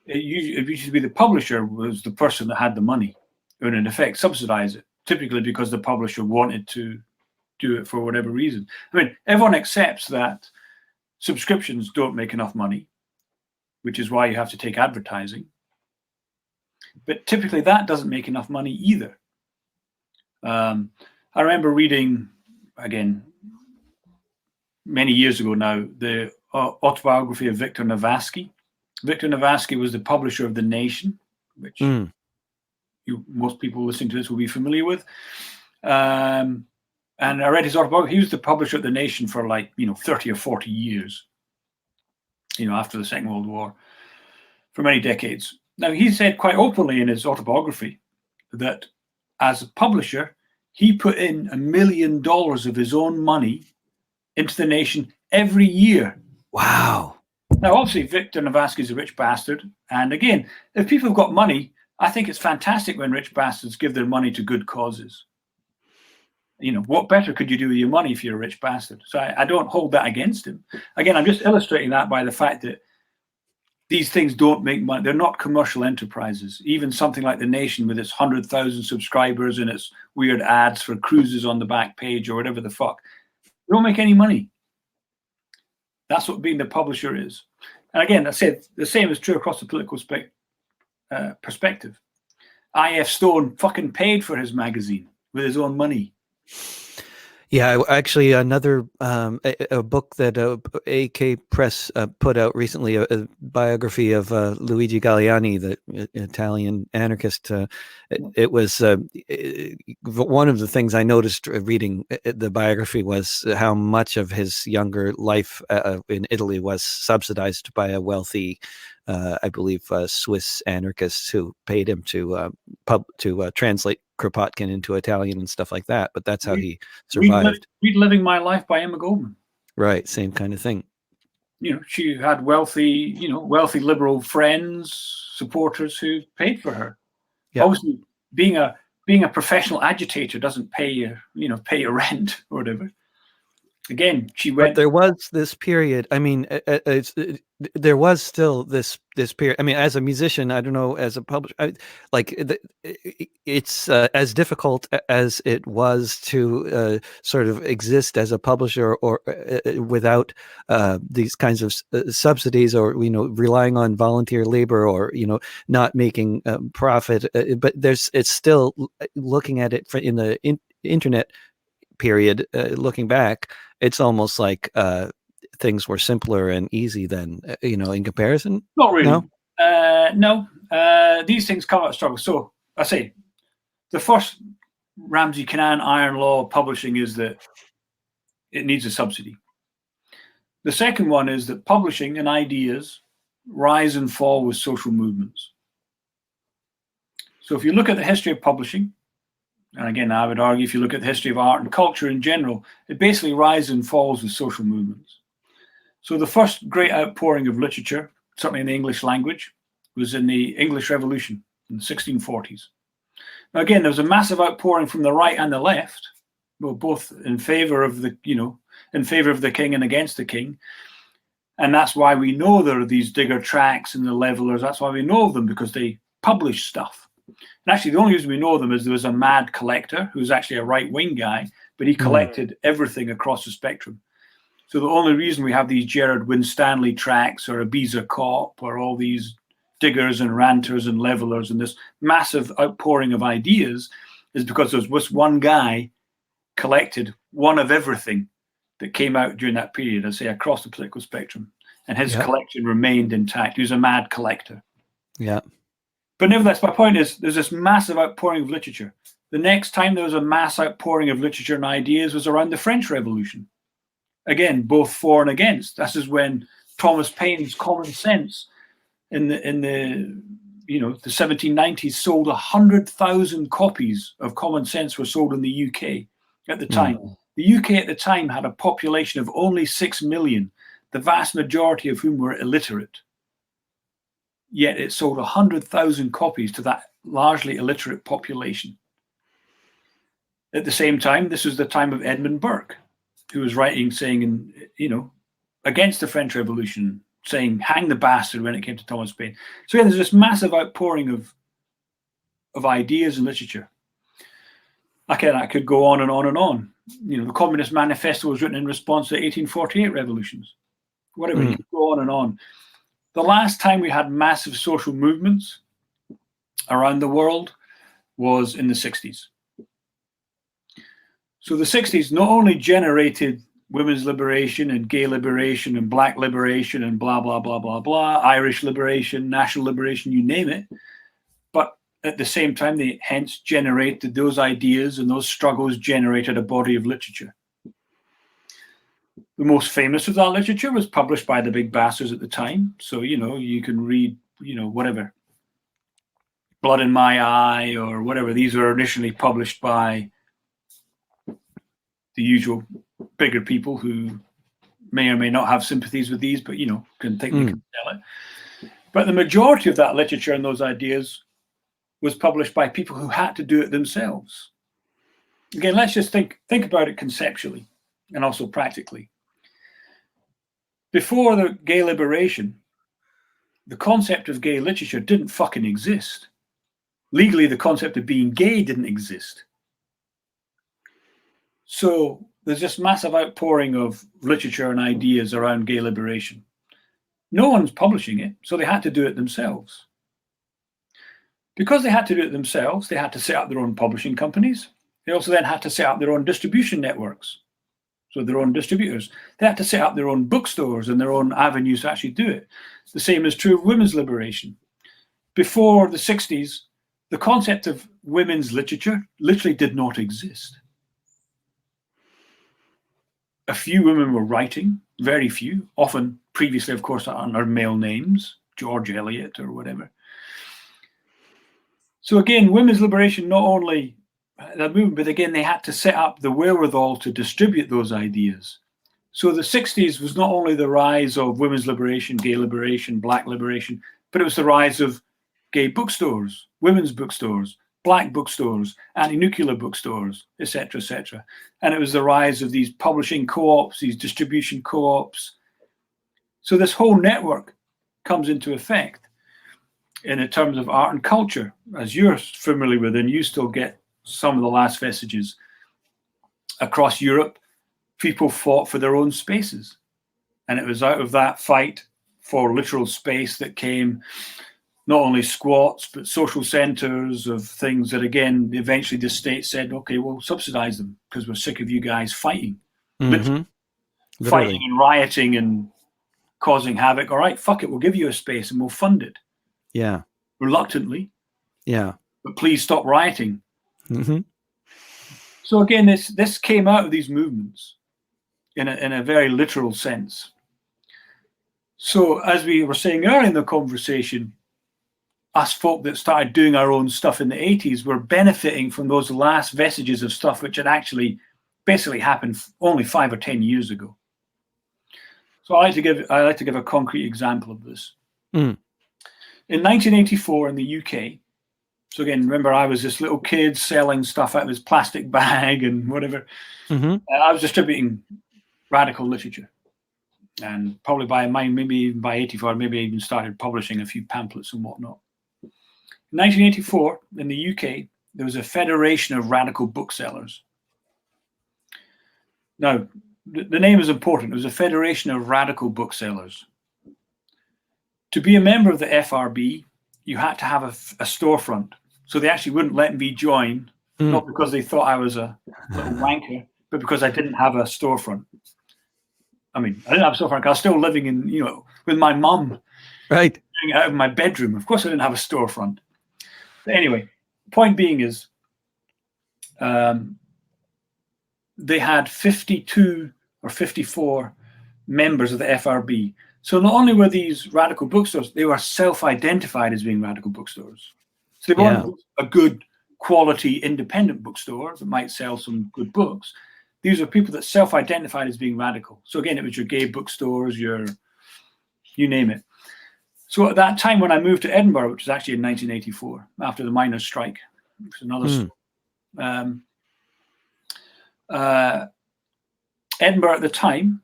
it used to be the publisher was the person that had the money, and in effect subsidize it. Typically because the publisher wanted to do it for whatever reason. Everyone accepts that subscriptions don't make enough money, which is why you have to take advertising. But typically that doesn't make enough money either. I remember reading, again, many years ago now, the autobiography of Victor Navarsky. Victor Navarsky was the publisher of The Nation, which... most people listening to this will be familiar with. And I read his autobiography. He was the publisher of The Nation for 30 or 40 years, after the Second World War. for many decades. Now, he said quite openly in his autobiography that as a publisher, he put in $1 million of his own money into the nation every year. Wow. Now, obviously, Victor Navaski is a rich bastard. And again, if people have got money, I think it's fantastic when rich bastards give their money to good causes. What better could you do with your money if you're a rich bastard? So I don't hold that against him. Again, I'm just illustrating that by the fact that these things don't make money. They're not commercial enterprises. Even something like The Nation with its 100,000 subscribers and its weird ads for cruises on the back page or whatever the fuck, they don't make any money. That's what being the publisher is. And again, I said the same is true across the political perspective. I.F. Stone fucking paid for his magazine with his own money. Yeah, actually, another a book that AK Press put out recently, a biography of Luigi Galliani, the Italian anarchist. It was one of the things I noticed reading the biography was how much of his younger life in Italy was subsidized by a wealthy, I believe, Swiss anarchist who paid him to translate Kropotkin into Italian and stuff like that. But that's how he survived. Read Living My Life by Emma Goldman. Right, same kind of thing. She had wealthy liberal friends, supporters who paid for her. Yep. Obviously, being a professional agitator doesn't pay your rent or whatever. Again, she went. But there was this period. I mean, there was still this period. I mean, as a musician, I don't know, as a publisher, it's as difficult as it was to sort of exist as a publisher or without these kinds of subsidies, or relying on volunteer labor, or not making profit. But it's still, looking at it in the internet period, looking back, it's almost like things were simpler and easy than in comparison. Not really. No. These things come out of struggle. So I say the first Ramsey Kanaan iron law of publishing is that it needs a subsidy. The second one is that publishing and ideas rise and fall with social movements. So if you look at the history of publishing, and again, I would argue if you look at the history of art and culture in general, it basically rises and falls with social movements. So the first great outpouring of literature, certainly in the English language, was in the English Revolution in the 1640s. Now, again, there was a massive outpouring from the right and the left, well, both in favor of the king and against the king. And that's why we know there are these digger tracts and the levelers. That's why we know of them, because they publish stuff. And actually, the only reason we know them is there was a mad collector who was actually a right-wing guy, but he collected everything across the spectrum. So the only reason we have these Gerard Winstanley tracts or Ibiza Cop or all these diggers and ranters and levelers and this massive outpouring of ideas is because there was one guy collected one of everything that came out during that period, I say, across the political spectrum. And his collection remained intact. He was a mad collector. Yeah. But nevertheless, my point is there's this massive outpouring of literature. The next time there was a mass outpouring of literature and ideas was around the French Revolution. Again, both for and against. This is when Thomas Paine's Common Sense in the 1790s sold 100,000 copies of Common Sense were sold in the UK at the time. The UK at the time had a population of only 6 million, the vast majority of whom were illiterate. Yet it sold 100,000 copies to that largely illiterate population. At the same time, this was the time of Edmund Burke, who was writing, saying, against the French Revolution, saying, hang the bastard when it came to Thomas Paine. So yeah, there's this massive outpouring of ideas and literature. Again, I could go on and on and on. The Communist Manifesto was written in response to the 1848 revolutions. Whatever, you could go on and on. The last time we had massive social movements around the world was in the 60s. So the 60s not only generated women's liberation and gay liberation and black liberation and blah, blah, blah, blah, blah, Irish liberation, national liberation, you name it, but at the same time, they hence generated those ideas, and those struggles generated a body of literature. The most famous of that literature was published by the big bastards at the time. So, you can read, whatever, Blood in My Eye or whatever. These were initially published by the usual bigger people who may or may not have sympathies with these, but can think they can sell it. But the majority of that literature and those ideas was published by people who had to do it themselves. Again, let's just think about it conceptually and also practically. Before the gay liberation, the concept of gay literature didn't fucking exist. Legally, the concept of being gay didn't exist. So there's this massive outpouring of literature and ideas around gay liberation. No one's publishing it, so they had to do it themselves. Because they had to do it themselves, they had to set up their own publishing companies. They also then had to set up their own distribution networks, so their own distributors. They had to set up their own bookstores and their own avenues to actually do it. The same is true of women's liberation. Before the 60s, the concept of women's literature literally did not exist. A few women were writing, very few, often previously, of course, under male names, George Eliot or whatever. So again, women's liberation not only the movement, but again, they had to set up the wherewithal to distribute those ideas. So the 60s was not only the rise of women's liberation, gay liberation, black liberation, but it was the rise of gay bookstores, women's bookstores, black bookstores, anti-nuclear bookstores, etc., etc. And it was the rise of these publishing co-ops, these distribution co-ops. So this whole network comes into effect in terms of art and culture, as you're familiar with, and you still get some of the last vestiges. Across Europe, people fought for their own spaces. And it was out of that fight for literal space that came not only squats, but social centres of things that, again, eventually the state said, okay, we'll subsidise them because we're sick of you guys fighting. Mm-hmm. Fighting and rioting and causing havoc. All right, fuck it, we'll give you a space and we'll fund it. Yeah. Reluctantly. Yeah. But please stop rioting. Mm-hmm. So again, this came out of these movements in a very literal sense. So as we were saying earlier in the conversation, us folk that started doing our own stuff in the 80s were benefiting from those last vestiges of stuff which had actually basically happened only 5 or 10 years ago. So I like to give a concrete example of this. Mm. In 1984 in the UK, so again, remember I was this little kid selling stuff out of his plastic bag and whatever. Mm-hmm. I was distributing radical literature. And probably maybe even by 84, maybe I even started publishing a few pamphlets and whatnot. In 1984, in the UK, there was a federation of radical booksellers. Now, the name is important. It was a federation of radical booksellers. To be a member of the FRB, you had to have a storefront. So they actually wouldn't let me join, not because they thought I was a little wanker, but because I didn't have a storefront. I mean, I didn't have a storefront because I was still living in, with my mum. Right. Out of my bedroom. Of course, I didn't have a storefront. But anyway, point being is they had 52 or 54 members of the FRB. So not only were these radical bookstores, they were self-identified as being radical bookstores. So they weren't a good quality independent bookstore that might sell some good books. These are people that self-identified as being radical. So again, it was your gay bookstores, you name it. So at that time when I moved to Edinburgh, which was actually in 1984, after the miners' strike, which is another story. Edinburgh at the time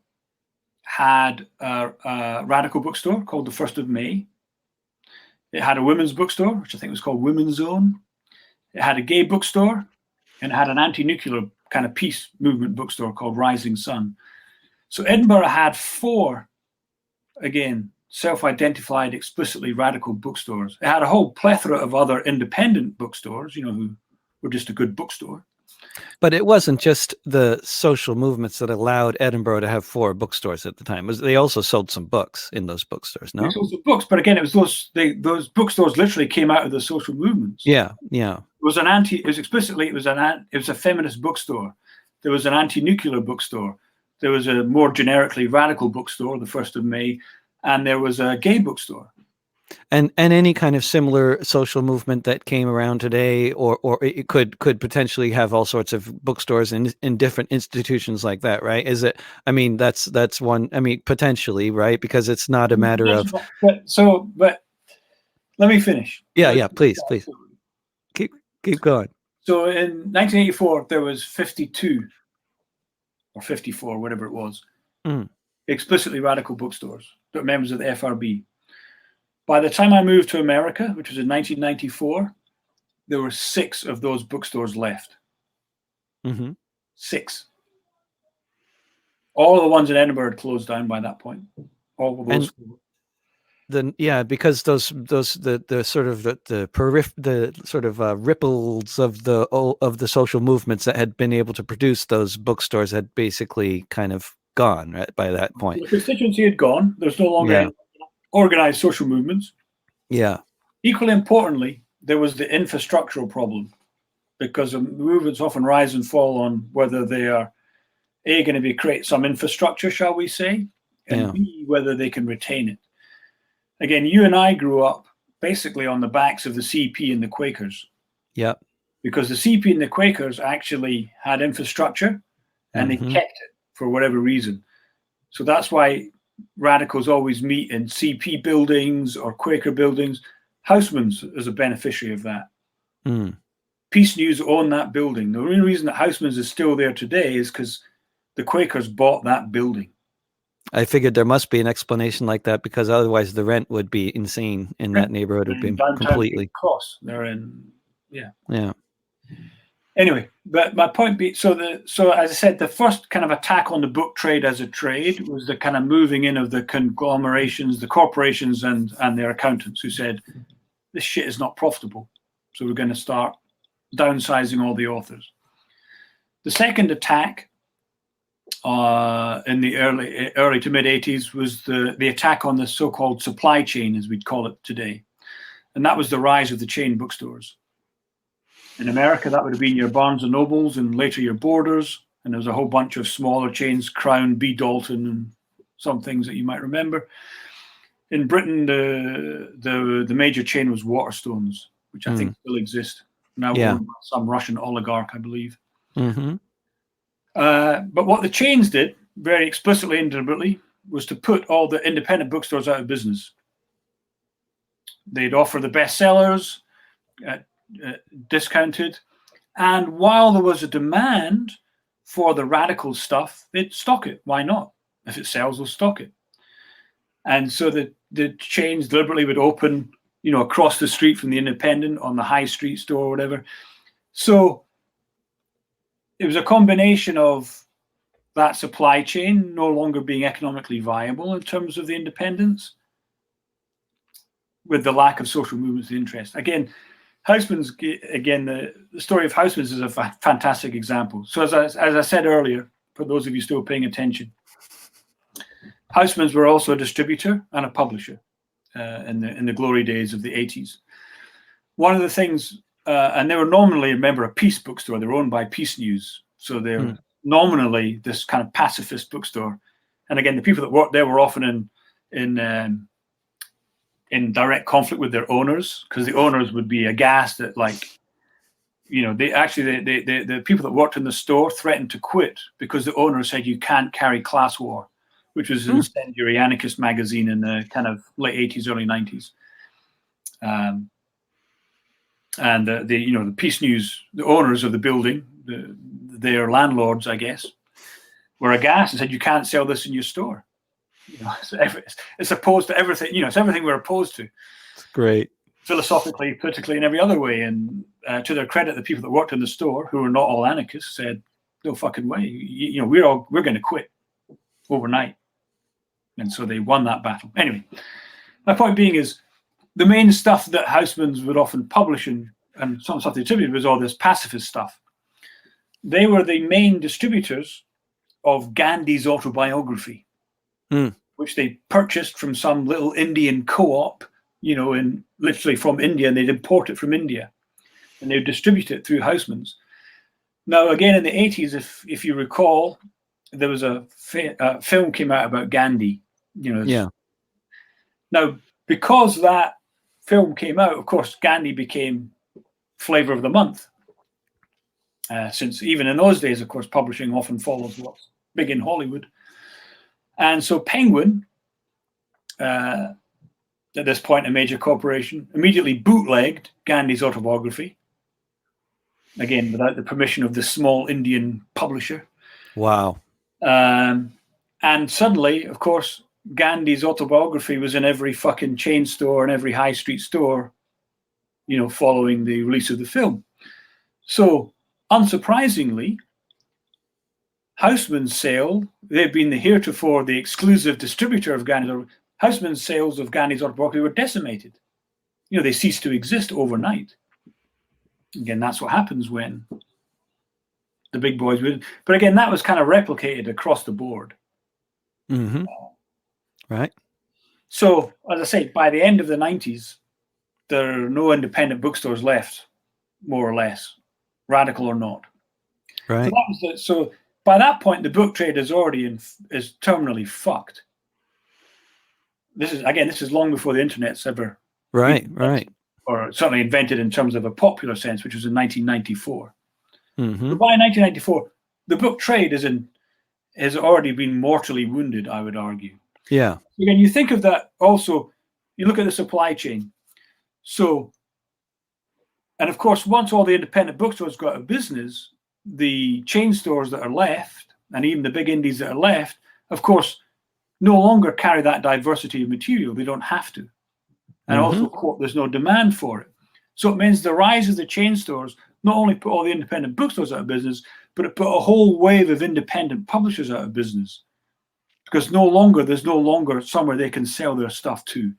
had a radical bookstore called the 1st of May. It had a women's bookstore, which I think was called Women's Zone. It had a gay bookstore, and it had an anti-nuclear kind of peace movement bookstore called Rising Sun. So Edinburgh had 4, again, self-identified, explicitly radical bookstores. It had a whole plethora of other independent bookstores, who were just a good bookstore. But it wasn't just the social movements that allowed Edinburgh to have 4 bookstores at the time. They also sold some books in those bookstores, no? They sold some books, but again, it was those bookstores literally came out of the social movements. Yeah. It was a feminist bookstore. There was an anti-nuclear bookstore. There was a more generically radical bookstore, the 1st of May, and there was a gay bookstore. And any kind of similar social movement that came around today, or it could potentially have all sorts of bookstores in different institutions like that, right? Is it? I mean, that's one. I mean, potentially, right? Because it's not a matter of. But let me finish. Yeah. Please, keep going. So in 1984, there was 52 or 54, whatever it was, explicitly radical bookstores that were members of the FRB. By the time I moved to America, which was in 1994, there were 6 of those bookstores left. 6. All the ones in Edinburgh had closed down by that point. All of those. Because the sort of the sort of ripples of the social movements that had been able to produce those bookstores had basically kind of gone, right, by that point. The constituency had gone. There's no longer any organized social movements. Yeah. Equally importantly, there was the infrastructural problem, because the movements often rise and fall on whether they are A, going to create some infrastructure, shall we say, and B, whether they can retain it. Again, you and I grew up basically on the backs of the CP and the Quakers. Yeah. Because the CP and the Quakers actually had infrastructure, and they kept it for whatever reason. So that's why radicals always meet in CP buildings or Quaker buildings. Houseman's is a beneficiary of that. Peace News own that building. The only reason that Houseman's is still there today is because the Quakers bought that building. I figured there must be an explanation like that, because otherwise the rent would be insane in that neighborhood. Would be completely cost. They're in, yeah. Anyway, but my point being, so as I said, the first kind of attack on the book trade as a trade was the kind of moving in of the conglomerations, the corporations, and their accountants, who said, this shit is not profitable, so we're going to start downsizing all the authors. The second attack in the early to mid 80s was the attack on the so-called supply chain, as we'd call it today, and that was the rise of the chain bookstores. In America, that would have been your Barnes and Nobles and later your Borders, and there was a whole bunch of smaller chains, Crown, B. Dalton, and some things that you might remember. In Britain, the major chain was Waterstones, which I think still exists, now owned by some Russian oligarch, I believe. But what the chains did, very explicitly and deliberately, was to put all the independent bookstores out of business. They'd offer the bestsellers at discounted, and while there was a demand for the radical stuff, they'd stock it. Why not? If it sells, they'll stock it. And so the chains deliberately would open, across the street from the independent, on the high street store or whatever. So it was a combination of that supply chain no longer being economically viable in terms of the independents, with the lack of social movements of interest. Again, Houseman's, the story of Houseman's is a fantastic example. So as I said earlier, for those of you still paying attention, Houseman's were also a distributor and a publisher in the glory days of the 80s. One of the things, and they were nominally a member of Peace Bookstore. They were owned by Peace News. So they're nominally this kind of pacifist bookstore. And again, the people that worked there were often in direct conflict with their owners, because the owners would be aghast that, the people that worked in the store threatened to quit because the owner said you can't carry Class War, which was an incendiary anarchist magazine in the kind of late 80s, early 90s. And the Peace News, the owners of the building, their landlords, I guess, were aghast and said you can't sell this in your store. It's opposed to everything. It's everything we're opposed to. Great. Philosophically, politically, in every other way. And to their credit, the people that worked in the store, who were not all anarchists, said, "No fucking way. We're going to quit overnight." And so they won that battle. Anyway, my point being is, the main stuff that Houseman's would often publish and some stuff they attributed was all this pacifist stuff. They were the main distributors of Gandhi's autobiography, which they purchased from some little Indian co-op, literally from India, and they'd import it from India, and they'd distribute it through Houseman's. Now, again, in the 80s, if you recall, there was a film came out about Gandhi. Now, because that film came out, of course, Gandhi became flavor of the month. Since even in those days, of course, publishing often follows what's big in Hollywood. And so Penguin, at this point a major corporation, immediately bootlegged Gandhi's autobiography, again without the permission of this small Indian publisher. Wow. And suddenly, of course, Gandhi's autobiography was in every fucking chain store and every high street store, following the release of the film. So, unsurprisingly, Houseman's sale, they've been heretofore the exclusive distributor of Gandhi's. Houseman's sales of Gandhi's autobiography were decimated. They ceased to exist overnight. Again, that's what happens when the big boys would. But again, that was kind of replicated across the board. Mm-hmm. Right. So, as I say, by the end of the 90s, there are no independent bookstores left, more or less, radical or not. Right. So by that point, the book trade is already is terminally fucked. This is long before the internet's ever right, or certainly invented in terms of a popular sense, which was in 1994. Mm-hmm. But by 1994, the book trade has already been mortally wounded, I would argue. Yeah. Again, you think of that also, you look at the supply chain. So, and of course, once all the independent bookstores go out of business, the chain stores that are left, and even the big indies that are left, of course, no longer carry that diversity of material. They don't have to. And also, there's no demand for it. So it means the rise of the chain stores not only put all the independent bookstores out of business, but it put a whole wave of independent publishers out of business. Because there's no longer somewhere they can sell their stuff to.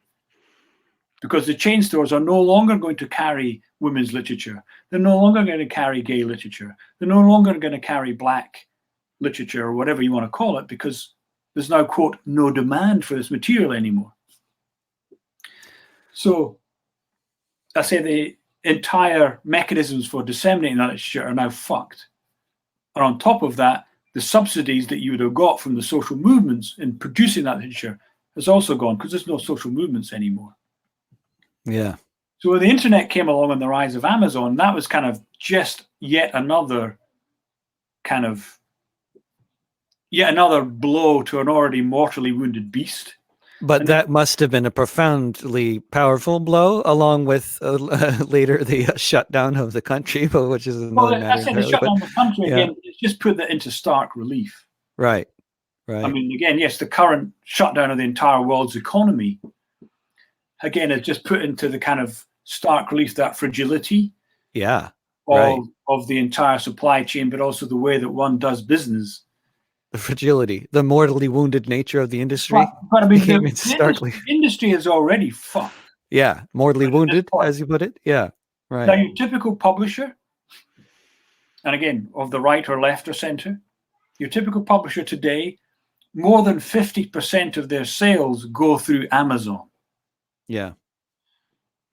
Because the chain stores are no longer going to carry women's literature. They're no longer going to carry gay literature. They're no longer going to carry black literature or whatever you want to call it, because there's now, quote, no demand for this material anymore. So I say the entire mechanisms for disseminating that literature are now fucked. And on top of that, the subsidies that you would have got from the social movements in producing that literature has also gone, because there's no social movements anymore. Yeah. So when the internet came along and the rise of Amazon, that was kind of just yet another blow to an already mortally wounded beast. But that must have been a profoundly powerful blow, along with later the shutdown of the country, which is another matter. I said the shutdown of the country, again, it's just put that into stark relief. Right. I mean, again, yes, the current shutdown of the entire world's economy, again, it's just put into the kind of stark relief that fragility of the entire supply chain, but also the way that one does business. The fragility, the mortally wounded nature of the industry. But I mean, the industry is already fucked. Yeah, mortally wounded, as you put it. Yeah, right. Now, your typical publisher, and again, of the right or left or center, your typical publisher today, more than 50% of their sales go through Amazon. Yeah.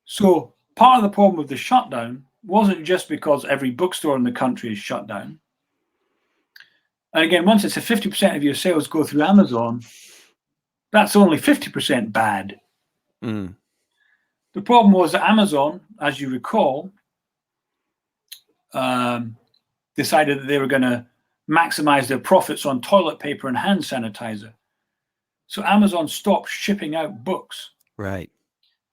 So part of the problem with the shutdown wasn't just because every bookstore in the country is shut down. And again, once it's 50% of your sales go through Amazon, that's only 50% bad. Mm. The problem was that Amazon, as you recall, decided that they were going to maximize their profits on toilet paper and hand sanitizer. So Amazon stopped shipping out books. Right.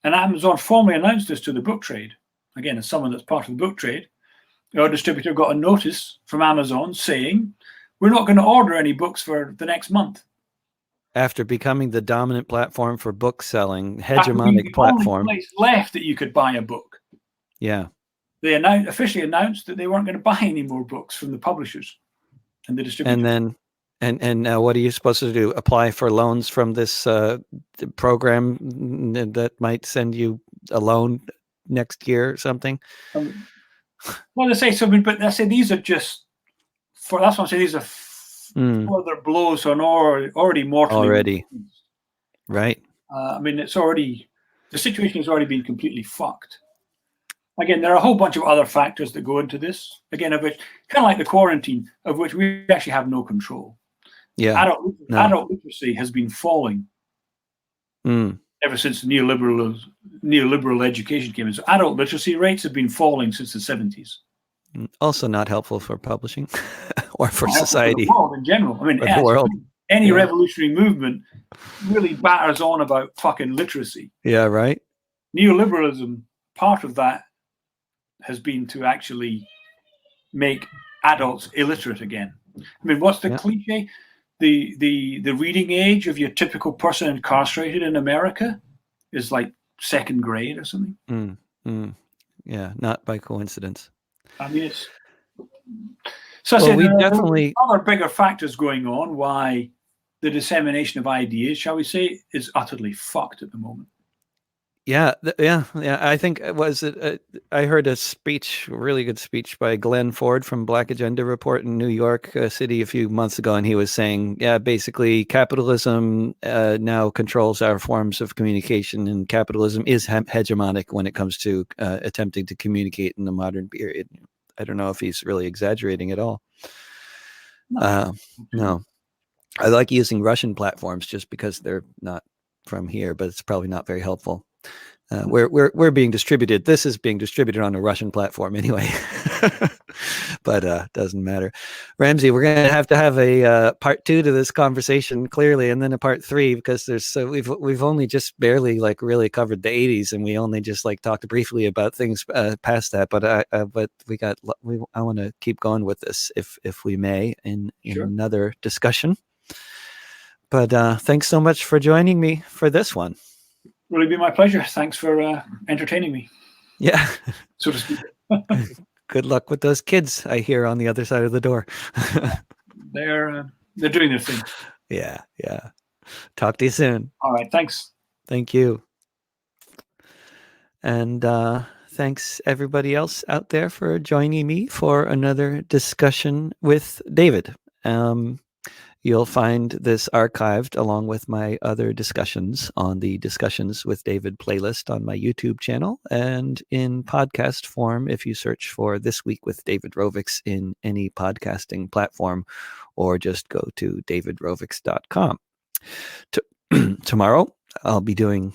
And Amazon formally announced this to the book trade. Again, as someone that's part of the book trade, our distributor got a notice from Amazon saying, we're not going to order any books for the next month. After becoming the dominant platform for book selling, hegemonic platform. The only place left that you could buy a book. Yeah. They officially announced that they weren't going to buy any more books from the publishers and the distributors. And then, and now what are you supposed to do? Apply for loans from this program that might send you a loan next year or something? Well, they say something, but they say these are just that's what I'm saying. These are further blows on already mortally. Right. I mean, the situation has already been completely fucked. Again, there are a whole bunch of other factors that go into this. Again, of which, kind of like the quarantine, of which we actually have no control. Yeah. Adult literacy has been falling ever since the neoliberal education came in. So adult literacy rates have been falling since the 70s. Also not helpful for publishing or for Not helpful society. for the world in general. I mean, for the world. Any revolutionary movement really batters on about fucking literacy. Yeah, right. Neoliberalism, part of that has been to actually make adults illiterate again. I mean, what's the cliche? The reading age of your typical person incarcerated in America is like second grade or something. Yeah, not by coincidence. I mean, it's so. Well, we there definitely are other bigger factors going on why the dissemination of ideas, shall we say, is utterly fucked at the moment. Yeah. I think I heard a speech, a really good speech by Glenn Ford from Black Agenda Report in New York City a few months ago, and he was saying, basically capitalism now controls our forms of communication, and capitalism is hegemonic when it comes to attempting to communicate in the modern period. I don't know if he's really exaggerating at all. No. I like using Russian platforms just because they're not from here, but it's probably not very helpful. We're being distributed. This is being distributed on a Russian platform anyway, but doesn't matter. Ramsey, we're going to have a part 2 to this conversation clearly, and then a part 3 because we've only just barely really covered the 80s, and we only just talked briefly about things past that. But I want to keep going with this if we may in another discussion. But thanks so much for joining me for this one. Really be my pleasure. Thanks for entertaining me. Yeah. So to speak. Good luck with those kids I hear on the other side of the door. They're doing their thing. Yeah. Talk to you soon. All right. Thanks. Thank you. And thanks everybody else out there for joining me for another discussion with David. You'll find this archived along with my other discussions on the Discussions with David playlist on my YouTube channel and in podcast form if you search for This Week with David Rovics in any podcasting platform, or just go to davidrovics.com. Tomorrow, I'll be doing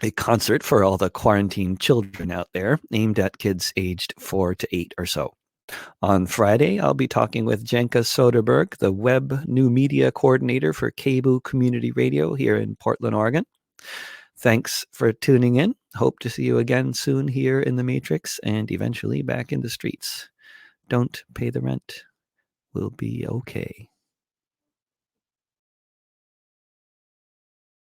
a concert for all the quarantined children out there aimed at kids aged 4 to 8 or so. On Friday, I'll be talking with Jenka Soderberg, the Web New Media Coordinator for KBOO Community Radio here in Portland, Oregon. Thanks for tuning in. Hope to see you again soon here in the Matrix and eventually back in the streets. Don't pay the rent. We'll be okay.